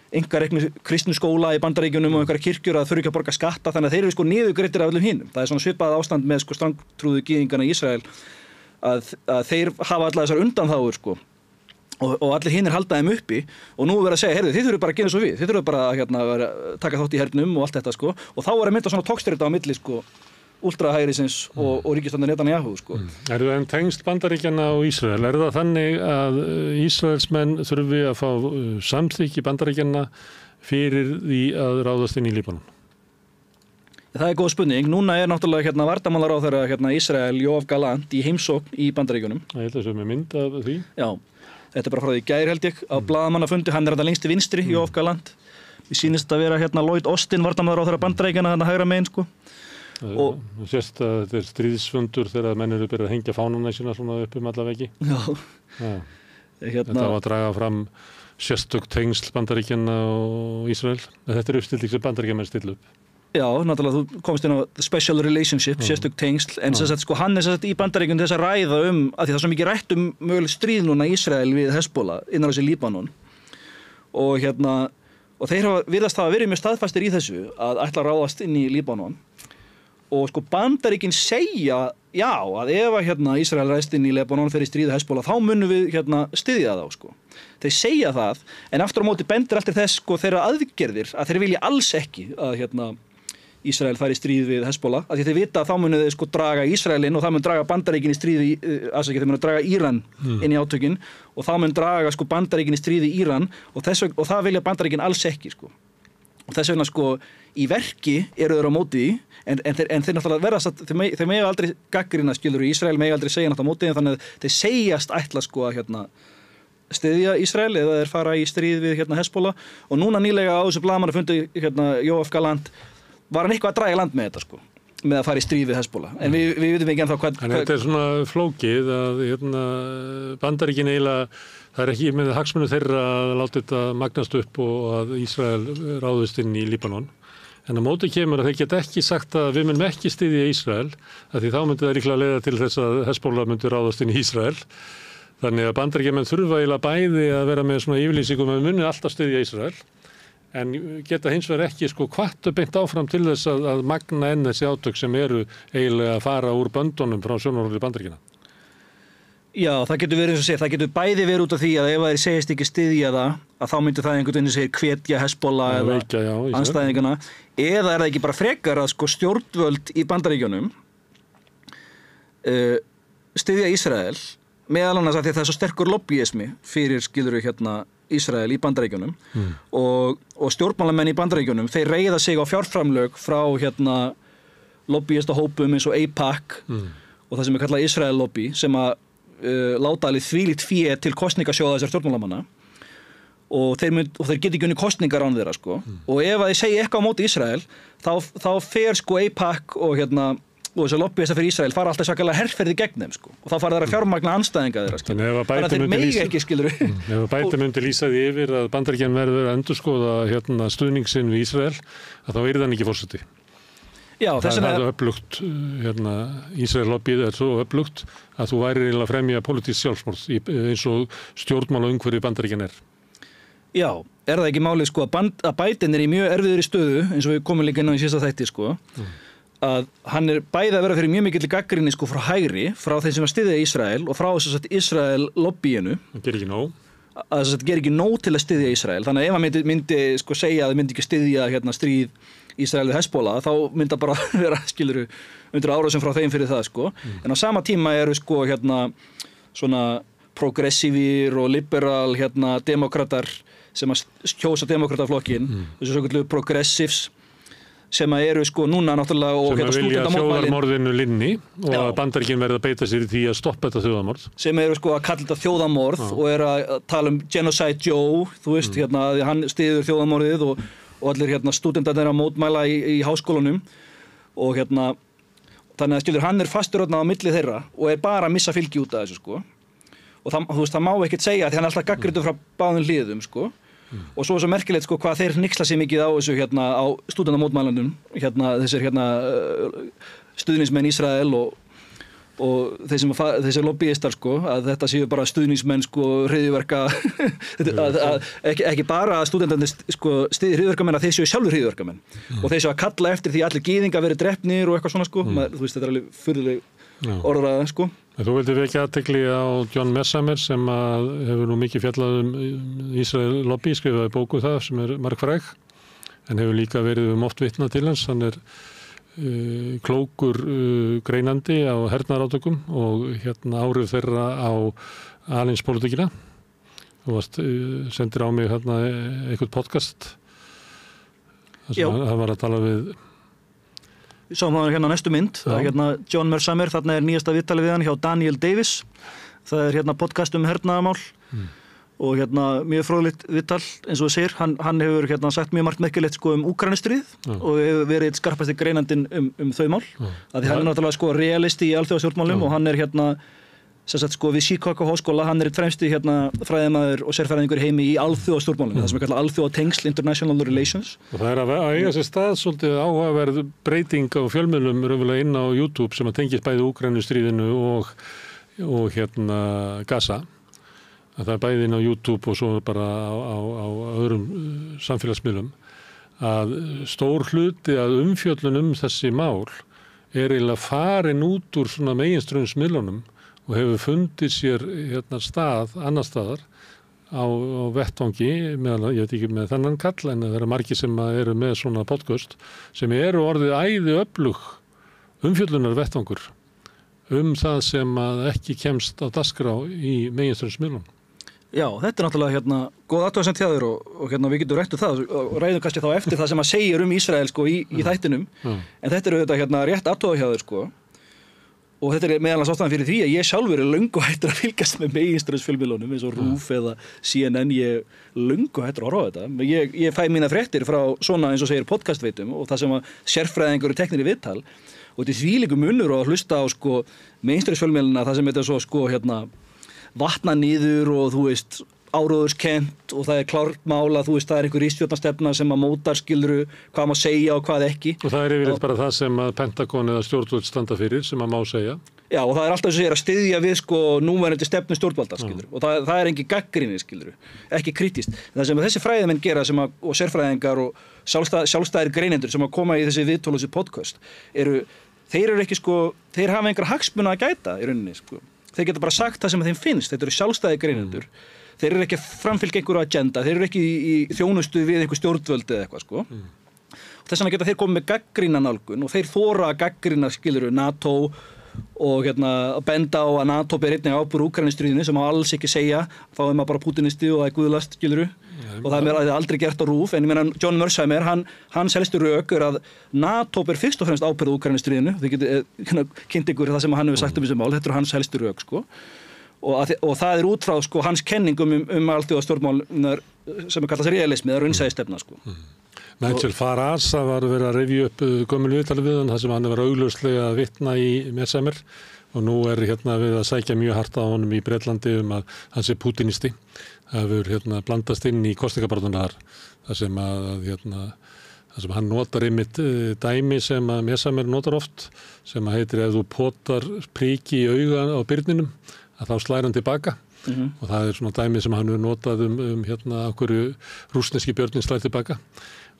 einkareknu kristnu skóla í Bandaríkjunum og einhverja kirkjur að þurfa ekki að borga skatta þannig að þeir eru niðurgreiddir af öllum hinum. Það er svona svipað ástand með strangtrúðu gyðingana í Ísrael að þeir hafa allar þessar undanþágur og allir hinir halda þeim uppi og nú verða að segja, heyrðu, þið þurfum bara að gera svo við þið þurfum bara að taka þátt í hernum og allt þetta og þá er að mynda svona tókstyrita á milli ultrahægrisins og ríkisstjórnar Netanyahu Er það en tengst Bandaríkjanna og Ísrael? Er það þannig að Ísraelsmenn þurfi að fá samþykki Bandaríkjanna fyrir því að ráðast inn í Líbanon? Það er góð spurning. Núna er náttúrulega varnarmálaráðherra Ísrael Yoav Gallant í heimsókn í Bandaríkjunum. Ég held að það er mynd af því. Já, þetta er bara frá því gær held ég á blaðamannafundi, hann er þetta lengst til vinstri, Yoav Gallant. Við sýnist að vera Lloyd Austin varnarmálaráðherra Bandaríkjanna hægra megin og sést að þetta er stríðsfundur þegar menn eru byrjað að hengja fánana sína svona upp alla veggi. Já. Þetta var að draga fram sérstök tengsl Bandaríkjanna og Ísrael. Þetta er uppstilling sem Bandaríkjamenn stilla upp. Já, náttúrulega þú komst inn á special relationship, sérstök tengsl, en hann er í Bandaríkjunum þess að ræða að því það er svo mikið rætt möguleg stríð núna Ísrael við Hezbollah innan þessi Líbanon og þeir virðast hafa verið mjög staðfastir í þessu að ætla að ráðast inn í Líbanon og Bandaríkin segja já, að ef Ísrael ræðst inn í Líbanon fyrir stríð Hezbollah þá munum við styðja þá Þeir segja það, en aftur á móti bendir allt þess þeirra aðgerðir að þeir vilja alls ekki að Ísrael fær í stríð við Hezbollah, af því þeir vita að þá munu þeir draga Ísraelinn og það mun draga Bandaríkin í stríði, þeir munu draga Íran inn í átökin og þá mun draga Bandaríkin í stríði Íran og það vilja Bandaríkin alls ekki og þess vegna í verki eru þeir á móti en þeir náttúrulega verðast þeir mega aldrei gagnrýna Ísrael mega aldrei segja náttúrulega á móti en þannig að þeir segjast ætla að styðja Ísrael eða þeir fara í stríð við Hezbollah og núna nýlega á þessu blaðamannafundi Yoav Gallant var hann eitthvað að draga land með þetta með að fara í stríð við Hezbollah en við vitum ekki ennþá hvað þetta er svona flókið að Bandaríkin eiginlega Það ekki með hagsmunu þeirra að láta þetta magnast upp og að Ísrael ráðist inn í Líbanon. En á móti kemur að þeir geta ekki sagt að við munum ekki styðja Ísrael, af því þá myndi það líklega leiða til þess að Hezbollah myndi ráðast inn í Ísrael. Þannig að Bandaríkjamenn þurfa eiginlega bæði að vera með svona yfirlýsingum að við munum alltaf styðja Ísrael, en geta hins vegar ekki hvattu beint áfram til þess að magna enn þessi átök sem eru eiginlega að fara úr böndunum frá sjónarhóli Bandaríkjanna. Já, það getur verið eins og segja, það getur bæði verið út af því að ef þeir segist ekki styðja það, að þá myndi það einhvern veginn segir hvetja Hezbollah eða andstæðingana, eða er það ekki bara frekar að stjórnvöld í Bandaríkjunum styðja Ísrael, meðal annars að því að það er svo sterkur lobbyismi fyrir skiluru Ísrael í Bandaríkjunum og stjórnmálamenn í Bandaríkjunum, þeir reiða sig á fjárframlög frá lobbyista hópum eins og AIPAC og það sem er kallað Ísrael lobby sem að láta alveg þvílíkt fé til kosningasjóða þessar stjórnmálamanna og þeir geta ekki unni kosningar án þeirra og ef að þeir segja eitthvað á móti Ísrael þá fer AIPAC og þessar lobbyista fyrir Ísrael fara alltaf svakalega herferði gegn þeim og þá fara þeir að fjármagna andstæðinga þeirra þannig að þeir megi ekki skilur Ef Biden myndi lýsa því yfir að Bandaríkjann verður að endurskoða stuðningsinn við Ísrael að þá yrði hann ekki forseti. Já, það er öflugt, Ísrael lobbyið er svo öflugt að þú væri eiginlega að fremja pólitískt sjálfsmorð eins og stjórnmála umhverfi Bandaríkjann er. Já, er það ekki málið að Biden er í mjög erfiðri stöðu eins og við komum líka inn á í síðasta þætti að hann er bæði að vera fyrir mjög mikill gagnrýni frá hægri, frá þeim sem að styðja Ísrael og frá Ísrael lobbyinu. Það gerir ekki nóg. Að það gerir ekki nóg til að styðja Ísrael. Þannig að ef hann myndi segja að það myndi ekki styðja stríð Ísrael við Hezbollah, þá myndi það bara vera skiluru undir árásum frá þeim fyrir það En á sama tíma eru svona progressívir og liberal demokratar sem að kjósa demokrataflokkin, þessu svokullu progressives sem að eru núna náttúrulega og sem að vilja þjóðarmorðinu linni og að Bandaríkinn verða að beita sér í því að stoppa þetta þjóðarmorð sem eru að kalla þetta þjóðarmorð og eru að tala Genocide Joe þú veist, hann styður þjóðarmorðið og allir stúdentarnir að mótmæla í háskólanum og þannig að skilur hann er fastur á milli þeirra og er bara að missa fylgi út af þessu og það má ekkert segja því hann er alltaf gagnrýndur frá báðum hliðum og svo er svo merkilegt hvað þeir hnyksla sig mikið á þessu á stúdentamótmælandum þessir stuðningsmenn Ísrael og þessir lobbyistar að þetta séu bara stuðningsmenn hryðjuverka ekki bara að stúdentarnir styðji hryðjuverkamenn að þeir séu sjálfur hryðjuverkamenn og þeir séu að kalla eftir því allir gyðingar verið drepnir og eitthvað svona þú veist þetta er alveg furðuleg orðræða Þú vildi vekja athygli á John Messemer sem hefur nú mikið fjallað Ísrael lobby, skrifaði bóku það sem er margfræg en hefur líka verið oft vitnað til hans, hann er klókur greinandi á hernaðarátökum og áhrif þeirra á alheimspólitíkina. Þú sendir á mig eitthvað podcast þar sem hann var að tala við Við sáum það næstu mynd, John Messemer, þarna er nýjasta viðtalið við hann hjá Daniel Davis, það er podcast hernaðarmál og mjög fróðlegt viðtal eins og þú segir, hann hefur sagt mjög margt merkilegt Úkraínustríð og hefur verið skarpasti greinandinn þau mál, að því hann er náttúrulega realisti í alþjóðastjórnmálum og hann er við Chicago háskóla, hann er fremsti fræðimaður og sérfræðingur heimi í alþjóðastjórnmálum, það sem er kallað alþjóðatengsl, international relations. Og það er að eiga sér stað svolítið áhugaverð breyting á fjölmiðlum raunverulega inn á YouTube sem að tengist bæði Úkraínustríðinu og Gaza. Að það er bæði inn á YouTube og svo bara á öðrum samfélagsmiðlum að stór hluti að umfjöllun þessi mál er eiginlega farin út úr svona meginstraumsmiðlunum og hefur fundið sér stað annar staðar á vettvangi ég veit ekki með þennan kall en það eru margir sem eru með svona podcast sem eru orðið æði öflug umfjöllunar vettvangur það sem ekki kemst á dagskrá í meginstraumsmiðlunum. Já, þetta er náttúrulega góð athugasemd hjá þér og við getum rætt það og ræðum kannski þá eftir það sem að segir Ísrael í þættinum en þetta er auðvitað rétt athuga hjá þér og þetta er meðal annars ástæðan fyrir því að ég sjálfur er löngu hættur að fylgjast með meginstraumsfjölmiðlunum eins og RÚV eða CNN, ég löngu hættur að horfa á þetta. Ég fæ mína fréttir frá svona eins og segir podcastveitum og það sem að sérfræðingur er teknir í viðtal og þetta er þvílíkur munur og að hlusta á meginstraumsfjölmiðluna það sem þetta er svo vatna niður og þú veist áróðurskent og það klárt mál að þú veist það einhver ríkisstjórnarstefna sem að mótar skiluru hvað má segja og hvað ekki. Og það yfirleitt bara það sem að Pentagon eða stjórnvöld standa fyrir sem að má segja. Já, og það alltaf sem að styðja við núverandi stefnu stjórnvalda skiluru og það engin gagnrýni skiluru, ekki krítískt. Það sem þessi fræðimenn gera og sérfræðingar og sjálfstæðir greinendur sem að koma í þessi viðtöl og þessi podcast þeir eru ekki þeir hafa einhver hagsmuna að gæta í rauninni Þeir geta bara sagt það sem þeim finnst, þetta eru sjálfstæðir greinendur. Þeir eru ekki að framfylgja einhverju agenda, þeir eru ekki í þjónustu við einhver stjórnvöld eða eitthvað Og þess vegna geta þeir komið með gagnrýna nálgun og þeir þora að gagnrýna skiluru NATO og að benda á að NATO ber einnig ábyrgð Úkraínustríðinu sem má alls ekki segja, þá maður bara pútinisti og það guðlast skiluru og það er aldrei gert á RÚV, en ég meina John Mearsheimer, hans helstu rök að NATO ber fyrst og fremst ábyrgð Úkraínustríðinu, þið getið kynnt ykkur það sem hann hefur sagt þessu mál, þetta hans helstu rök og það út frá hans kenningum alþjóðastjórnmál sem kallast realismi eða raunsæjastefna Nigel Farage, það var verið að rifja upp gömul viðtal við hann, það sem hann var augljóslega að vitna í Mearsheimer og nú við að sækja mjög hart á honum í Bretlandi að hann sé pútinisti. Það hefur blandast inn í kosningabarátuna þar sem hann notar einmitt dæmi sem að Mearsheimer notar oft sem að heitir ef þú potar priki í auga á byrninum að þá slæra hann tilbaka. Og það svona dæmi sem hann hefur notað af hverju rússneski björnin slæði tilbaka.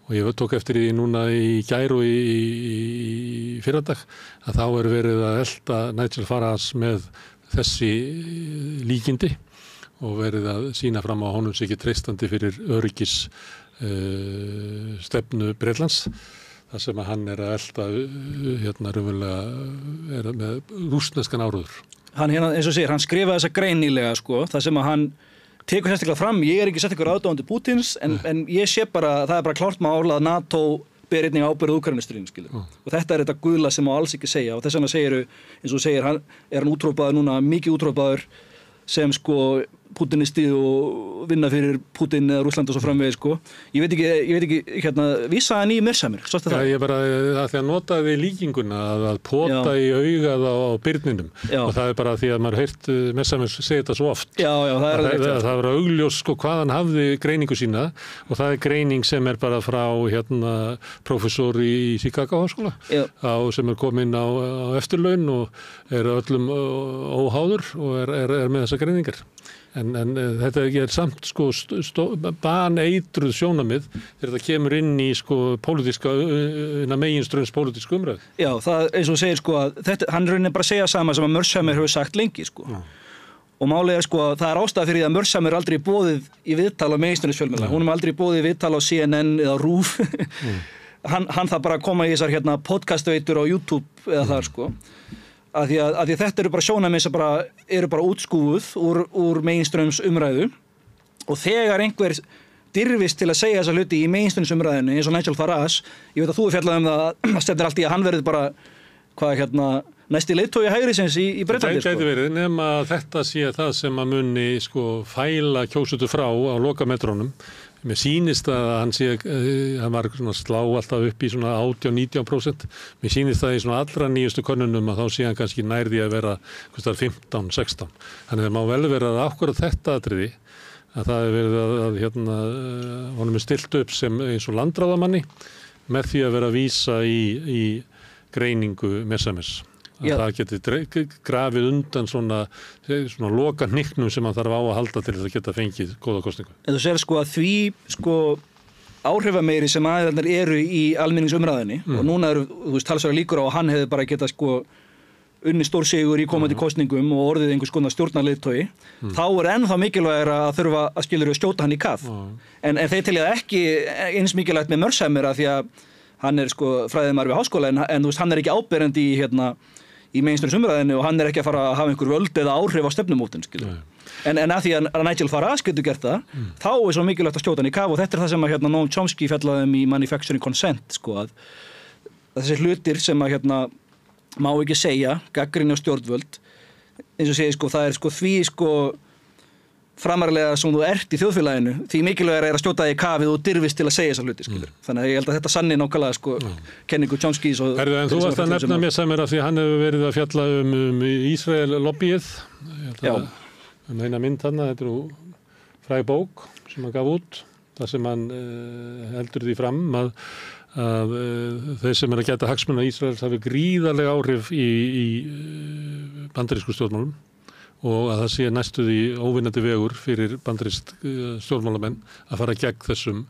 Og ég tók eftir því núna í gær og í fyrradag að þá verið að elta Nigel Farage með þessi líkindi og verið að sýna fram á honum sig ekki treystandi fyrir öryggis stefnu Bretlands þar sem að hann að elta raunverulega með rússneskan áróður. Hann eins og segir, hann skrifaði þessa grein nýlega þar sem að hann tekur sérstaklega fram, ég ekki sett ykkur aðdáandi Pútins en ég sé bara, það bara klárt mál að NATO ber einnig ábyrgð Úkraínustríðinu skilur. Og þetta þetta guðla sem má alls ekki segja og þess vegna segir, eins og segir, hann útrópaður núna, mikið útrópaður sem pútinisti og vinna fyrir Pútin eða Rússland og svo framvegis Ég veit ekki vísa hann í Mearsheimer, sástu það? Já, ég bara að því að notaði líkinguna að pota í augað á byrninum og það bara því að maður heyrt Mearsheimer segja þetta svo oft. Já, það alveg rétt. Það var augljós hvað hann hafði greiningu sína og það greining sem bara frá prófessor í Chicago háskóla sem komin á eftirlaun og öllum óháður og með þessa greiningar. En þetta samt baneitruð sjónamið þegar það kemur inn í pólitíska meginströms pólitísku umræðu. Já, það eins og segir að hann reynir bara að segja sama sem að Mearsheimer hefur sagt lengi Og málið að það ástæða fyrir að Mearsheimer aldrei boðið í viðtal á meginströmsfjölmiðla. Hún aldrei boðið í viðtal á CNN eða RÚV. hann það bara að koma í þessar podcastveitur á YouTube eða þar Að því þetta eru bara sjónarmið sem eru bara útskúfuð úr meginströms umræðu og þegar einhver dirfist til að segja þessa hluti í meginströms umræðinu eins og Nigel Farage, ég veit að þú fjallaði það stefnir allt í að hann verði bara næsti leiðtogi hægrisins í Bretlandi. Það gæti verið nema þetta sé það sem að muni fæla kjósutu frá á lokametrónum. Mér sýnist að hann var slá alltaf upp í 18-19%. Mér sýnist það í allra nýjustu könnunum að þá sé hann kannski nærði að vera 15-16. Þannig það má vel vera að akkúrat þetta atriði að það verið að honum stilt upp sem eins og landráðamanni með því að vera að vísa í greiningu Mearsheimer. Það geti grafið undan svona loka hnykknum sem hann þarf á að halda til þess að geta fengið góða kosningu. En þú segir að því áhrifameiri sem aðeirarnir eru í almenningsumræðinni og núna eru talsverðar líkur á að hann hefði bara geta unni stórsigur í komandi kosningum og orðið einhvers konar stjórnarleiðtogi, þá ennþá mikilvægara að þurfa að skjóta hann í kaf. En þeir telja ekki eins mikilvægt með Mearsheimer að því að hann fræðimaður við háskóla en hann ekki áberandi í meginströmsumræðinu og hann ekki að fara að hafa einhver völd eða áhrif á stefnumótun en að því að Nigel Farage getur gert það þá svo mikilvægt að skjóta hann í kaf og þetta það sem að Noam Chomsky fjallaði í Manufacturing Consent að þessi hlutir sem að má ekki segja gagnrýni á stjórnvöld eins og segir það því framarlega sem þú ert í þjóðfélaginu því mikilvægara að skjóta þig í kafið og dirfist til að segja þessa hluti Þannig að ég held að þetta sanni nákvæmlega kenningu Chomskys og en þú varst að nefna Mearsheimer af því hann hefur verið að fjalla Ísrael lobbyið eina mynd þarna, þetta fræg bók sem hann gaf út, þar sem hann heldur því fram að þeir sem að gæta hagsmuna Ísraels hafi gríðarlega áhrif í bandarísku stjórnmálum og að það sé næstu því óvinnandi vegur fyrir bandarísk stjórnmálamenn að fara gegn þessum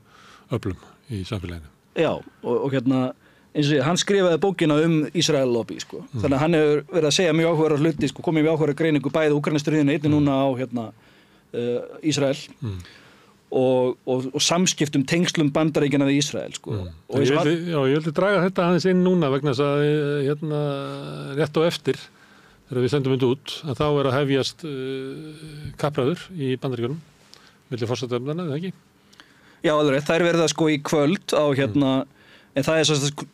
öflum í samfélaginu. Já, og eins og hann skrifaði bókina Ísrael lobby, sko. Þannig að hann hefur verið að segja mjög áhugaverða hluti, sko, komið mjög áhugaverða greiningu bæði Úkraínustríðinu, einnig núna á Ísrael. Og samskiptum tengslum Bandaríkjanna við Ísrael, sko. Ég vildi draga þetta aðeins inn núna vegna þess að rétt á eftir þegar við sendum þetta út að þá að hefjast kappræður í Bandaríkjunum milli forsetaefnanna, eða ekki? Já, alveg, það verið það sko í kvöld á en það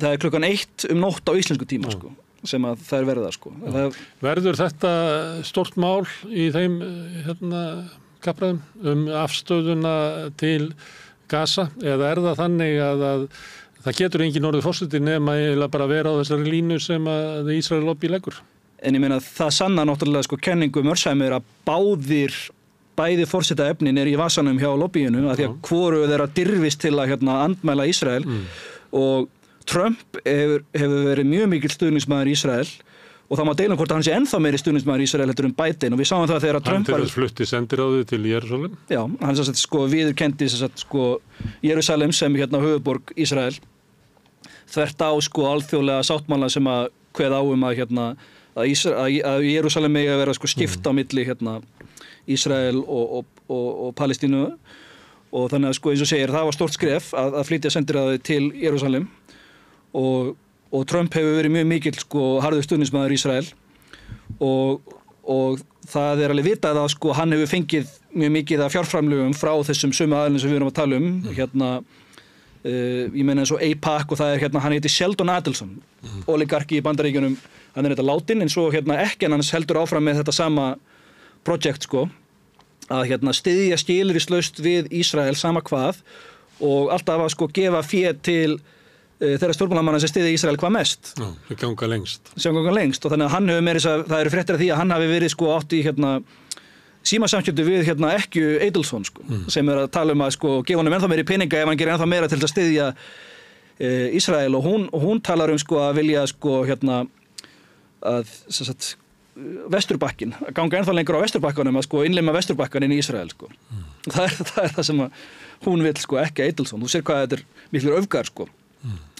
er klukkan 1 nótt á íslensku tíma, sko, sem að það verið það, sko. Verður þetta stórt mál í þeim kappræðum afstöðuna til Gaza eða það þannig að það getur engin orðið forseti nema eiginlega bara vera á þessari línu sem að Ísrael lobby leggur? En ég meina það sanna náttúrulega sko kenningu Mörsheimer að bæði forsetaefnin í vasanum hjá lobbyinu að því að hvoru þeirra dirfist til að andmæla Ísrael og Trump hefur verið mjög mikill stuðningsmaður Ísrael og það má deila hvort hann sé ennþá meiri stuðningsmaður Ísrael heldur Biden og við sáum það þegar Trump var... Hann til flutti sendiráðið til Jerúsalem? Já, hann viðurkenndi Jerúsalem sem höfuðborg Ísrael þvert á alþjóðlega sáttmála sem að kveða á að Jerúsalem megi að vera skipt á milli Ísrael og Palestínu og þannig að eins og segir það var stórt skref að flytja sendiráðið til Jerúsalem og Trump hefur verið mjög mikill harður stuðningsmaður Ísrael og það er alveg vitað að hann hefur fengið mjög mikið af fjárframlögum frá þessum sömu aðilum sem við erum að tala ég meina eins og AIPAC og það er hann heitir Sheldon Adelson oligarki í Bandaríkjunum, hann er þetta látin en svo ekkjan hans heldur áfram með þetta sama projekt að styðja skilyrðislaust við Ísrael sama hvað og alltaf að gefa fé til þeirra stjórnmálamanna sem styðja Ísrael hvað mest. Já, það ganga lengst. Sem ganga lengst og þannig að hann hefur það eru fréttir af því að hann hafi verið átt í símasamskipti við Ekkju Eidilson sem er að tala að gefa honum ennþá meiri peninga ef hann gerir ennþá meira til að styðja Ísrael og hún talar að vilja að Vesturbakkin, að ganga ennþá lengur á Vesturbakkanum að innlima Vesturbakkan inn í Ísrael það er það sem hún vill Ekki Eidilson, þú sér hvað þetta er miklu öfgar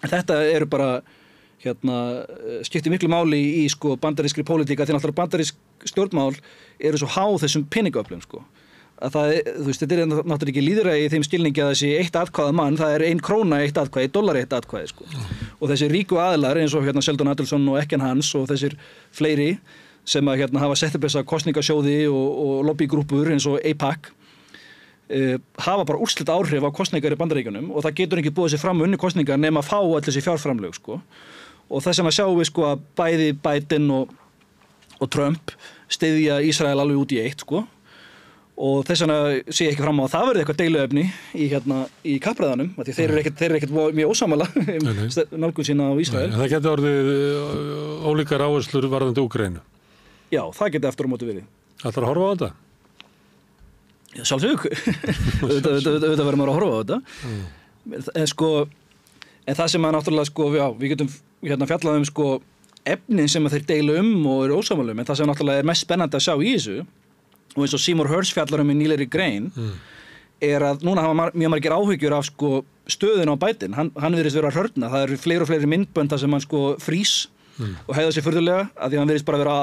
Þetta eru bara skiptir miklu máli í bandarískri pólitíka því náttúrulega bandarísk stjórnmál eru svo há þessum peningaöflum að það þetta er náttúrulega ekki lýðræði í þeim skilningi að þessi 1 atkvæða mann, það er 1 króna 1 atkvæði, $1 1 atkvæði og þessi ríku aðilar eins og Sheldon Adelson og ekkjan hans og þessir fleiri sem að hafa sett upp þessa kosningasjóði og lobbygrúpur eins og AIPAC hafa bara úrslit áhrif á kosningar í Bandaríkjunum og það getur ekki búið sér fram unni kosningar nema að fá öll þessi fjárframlög og þess vegna sjáum við að bæði Biden og Trump styðja Ísrael alveg út í eitt og þess vegna sé ég ekki fram á að það verði eitthvað deiluefni í kappræðanum því þeir eru ekkert mjög ósammála nálgun sína á Ísrael. Það getur orðið ólíkar áherslur varðandi Úkraínu. Já, það getur eftir á móti verið. Ætlarðu að horfa á þetta? Já, sjálfsög. Auðvitað verður maður að horfa á þetta. En það sem að náttúrulega við getum fjallað efnin sem að þeir deila og eru ósammála en það sem náttúrulega er mest spennandi að sjá í þessu og eins og Seymour Hersh fjallar í nýlegri grein er að núna hafa mjög margir áhyggjur af stöðun á Biden. Hann virðist vera að hörna. Það eru fleiri og fleiri myndbönd þar sem hann frýs og heiða sér furðulega að því hann virðist bara vera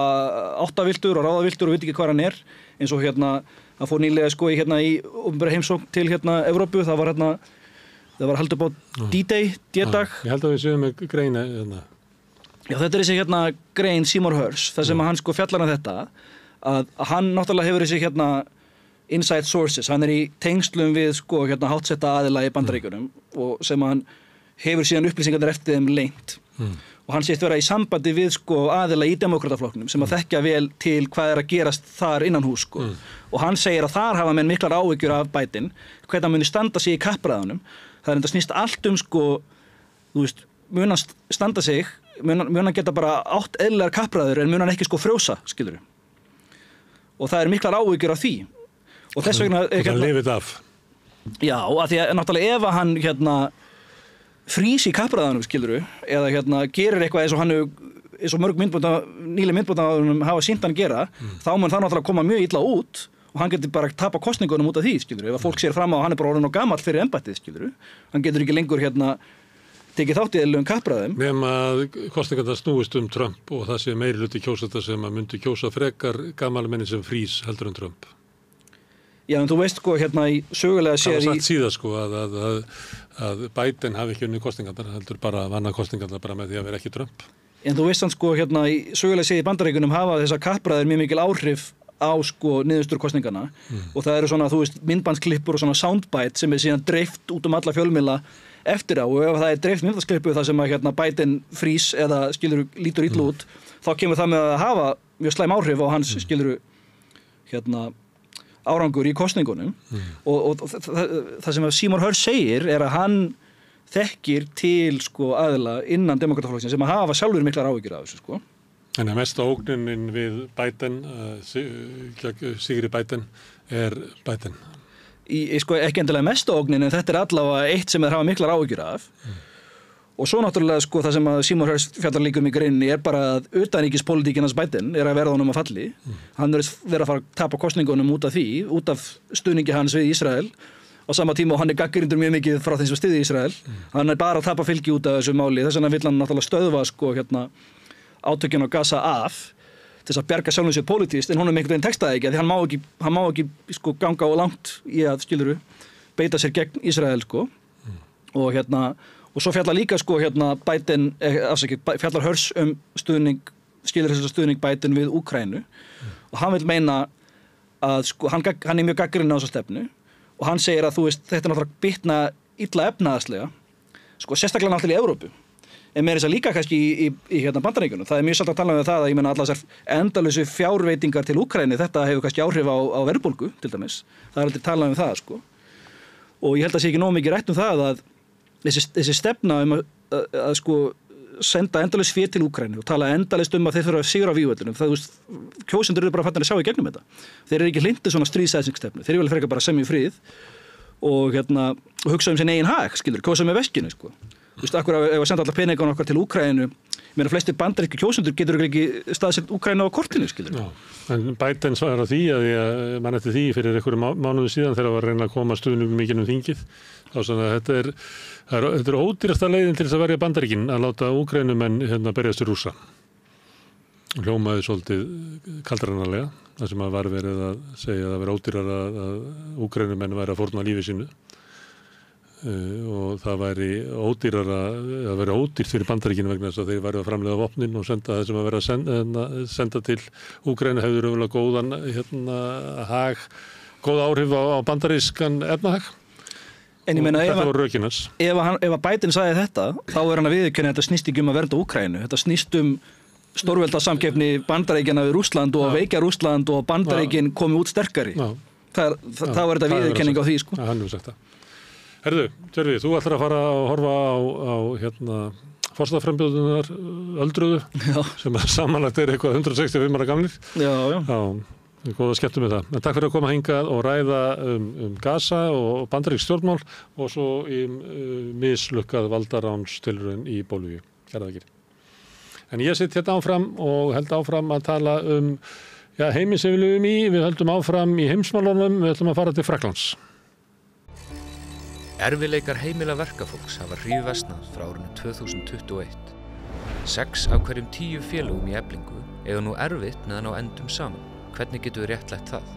áttaviltur og ráðaviltur og veit ekki hvað hann er eins og hann fór nýlega í opinbera heimsókn til Evrópu það var haldið upp á D-Day, D-dag. Ég held að við séum með greina Já, þetta er þessi grein Seymour Hersh þar sem hann fjallar þetta að hann náttúrulega hefur þessi inside sources, hann er í tengslum við háttsetta aðila í Bandaríkjunum og sem hann hefur síðan upplýsingarnir eftir þeim leynt og hann sést vera í sambandi við aðila í demókrataflokknum sem að þekkja vel til hvað er að gerast þar innan hús og hann segir að þar hafa menn miklar áhyggjur af Biden, hvernig hann muni standa sig í kappræðunum. Það er enda snýst allt mun hann standa sig, mun hann geta bara átt eðlilegar kappræður en mun hann ekki frjósa, skilurðu. og það miklar áhyggjur af því og þess vegna það lifið af. Já, af því að náttúrulega ef hann frýs í kappræðanum skilurðu, eða gerir eitthvað eins og mörg nýleg myndbönda hafa sýnt hann gera, þá mun það náttúrulega koma mjög illa út og hann getur bara tapa kosningunum út af því, skilurðu, ef fólk sér fram á að hann bara orðinn og gamall fyrir embættið, skilurðu, hann getur ekki lengur tekið þátt í eðlilegum kappræðum. Nema að kosningarnar snúist Trump og það sé meirihluti kjósenda sem að myndi kjósa frekar gamalmenni sem frýs heldur en Trump. Já, en þú veist í sögulega séð það var sagt síðan að Biden hafi ekki unnið kosningarnar, heldur bara að vanna kosningarnar bara með því að vera ekki Trump. En þú veist hann í sögulega séð í Bandaríkjunum hafa þessar kappræður mjög mikil áhrif á niðurstöður kosningana og það eru svona, þú veist, myndbandsklippur og svona soundbite sem síðan dreift út alla fjölmiðla eftir á og ef það dreift myndbandsklippur þar sem að Biden frýs eða skilur lítur illa út, þá kemur það með að hafa mjög slæm áhrif á hans skilur árangur í kosningunum og það sem Seymour Hersh segir er að hann þekkir til aðila innan demokrataflokksins sem að hafa sjálfur miklar áhyggjur af þessu En að mesta ógnunin við Biden, Sigri Biden, Biden. Ekki endilega mesta ógnin, en þetta allavega eitt sem þeir hafa miklar áhyggjur af. Og svo náttúrulega það sem að Seymour Hersh fjallar líka í greininni bara að utanríkispólitíkin hans Biden að verða honum að falli. Hann verið að fara að tapa kosningunum út af því, út af stuðningi hans við Ísrael. Á sama tíma og hann gagnrýndur mjög mikið frá þeim sem styðja Ísrael. Hann bara að tapa fylgi út af þessu máli. Þess vegna vill hann náttúrulega stöðva átökin á Gaza af til þess að bjarga sjálfum sér pólitískt, en honum einhvern veginn tekst það ekki, því hann má ekki ganga á langt í að beita sér gegn Ísrael og svo fjallar líka Biden, fjallar Hersh stuðning Biden við Úkraínu og hann vil meina að hann mjög gagnrýninn á þessa stefnu og hann segir að þetta náttúrulega bitna illa efnahagslega, sérstaklega náttúrulega í Evrópu. En með þess að líka kannski í Bandaríkjunum. Það mjög sjaldan að tala um það að ég meina allar þessar endalausu fjárveitingar til Úkraínu, þetta hefur kannski áhrif á verðbólgu til dæmis. Það aldrei talað um það Og ég held að sé ekki nóg mikið rætt um það að þessi stefna að senda endalaus fé til Úkraínu og tala endalaust að þeir þurfa að sigra á vígvellinum. Kjósendur eru bara fattar að sjá í gegnum þetta. Þeir eru ekki hlynntið svona stríðsæðsingsstefnu. Þeir vilja frekar bara semja í frið og hugsa sinn eigin hag, kjósa með veskinu akkur ef að senda allar peningarna okkar til Úkraínu, flestir bandarísku kjósendur getur ekki staðsett Úkraínu á kortinu, Já, en Biden svarar því að ég man eftir því fyrir einhverjum mánuðum síðan þegar var að reyna að koma stuðningum mikið þingið. Þá svona þetta er ódýrasta leiðin til þess að verja Bandaríkin að láta Úkraínumenn berjast við Rússa. Hljómaði svolítið kaldranarlega, það sem var verið að segja að það veri ódýrar að Úkraínumenn væri að fórna lífi sínu. Og það væri ódýrt fyrir Bandaríkinu vegna þess að þeir væri að framleiða vopnin og senda það sem að vera að senda til Úkraínu hefur öfulega góðan góð áhrif á bandarískan efnahag. En ég meina þetta voru rökin hans. Ef að Biden sagði þetta, þá hann að viðurkenna þetta snýst ekki að vernda Úkraínu. Þetta snýst stórveldasamkeppni Bandaríkjanna við Rússland og veikja Rússland og Bandaríkin komi út sterkari. Það var þetta viðurkenning á því Hann hefur sagt það. Herðu, Tjörfi, þú ætlar að fara að horfa á forsetaframbjóðunar öldruðu sem samanlagt eitthvað 165 ára gamlir. Já. Góða skemmtum með það. En takk fyrir að koma hingað og ræða Gaza og bandarísk stjórnmál og svo mislukkað valdaránstilraun í Bólvíu. Kæra þakkir. En ég sitt áfram og held áfram að tala heiminn sem við lifum í. Við höldum áfram í heimsmálunum. Við ætlum að fara til Frakklands. Erfiðleikar heimila verkafólks hafa hríðversnað frá árinu 2021. 6 af hverjum 10 félögum í Eflingu eiga nú erfitt með að ná endum saman. Hvernig getum við réttlætt það?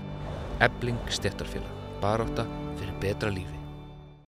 Efling stéttarfélag. Barátta fyrir betra lífi.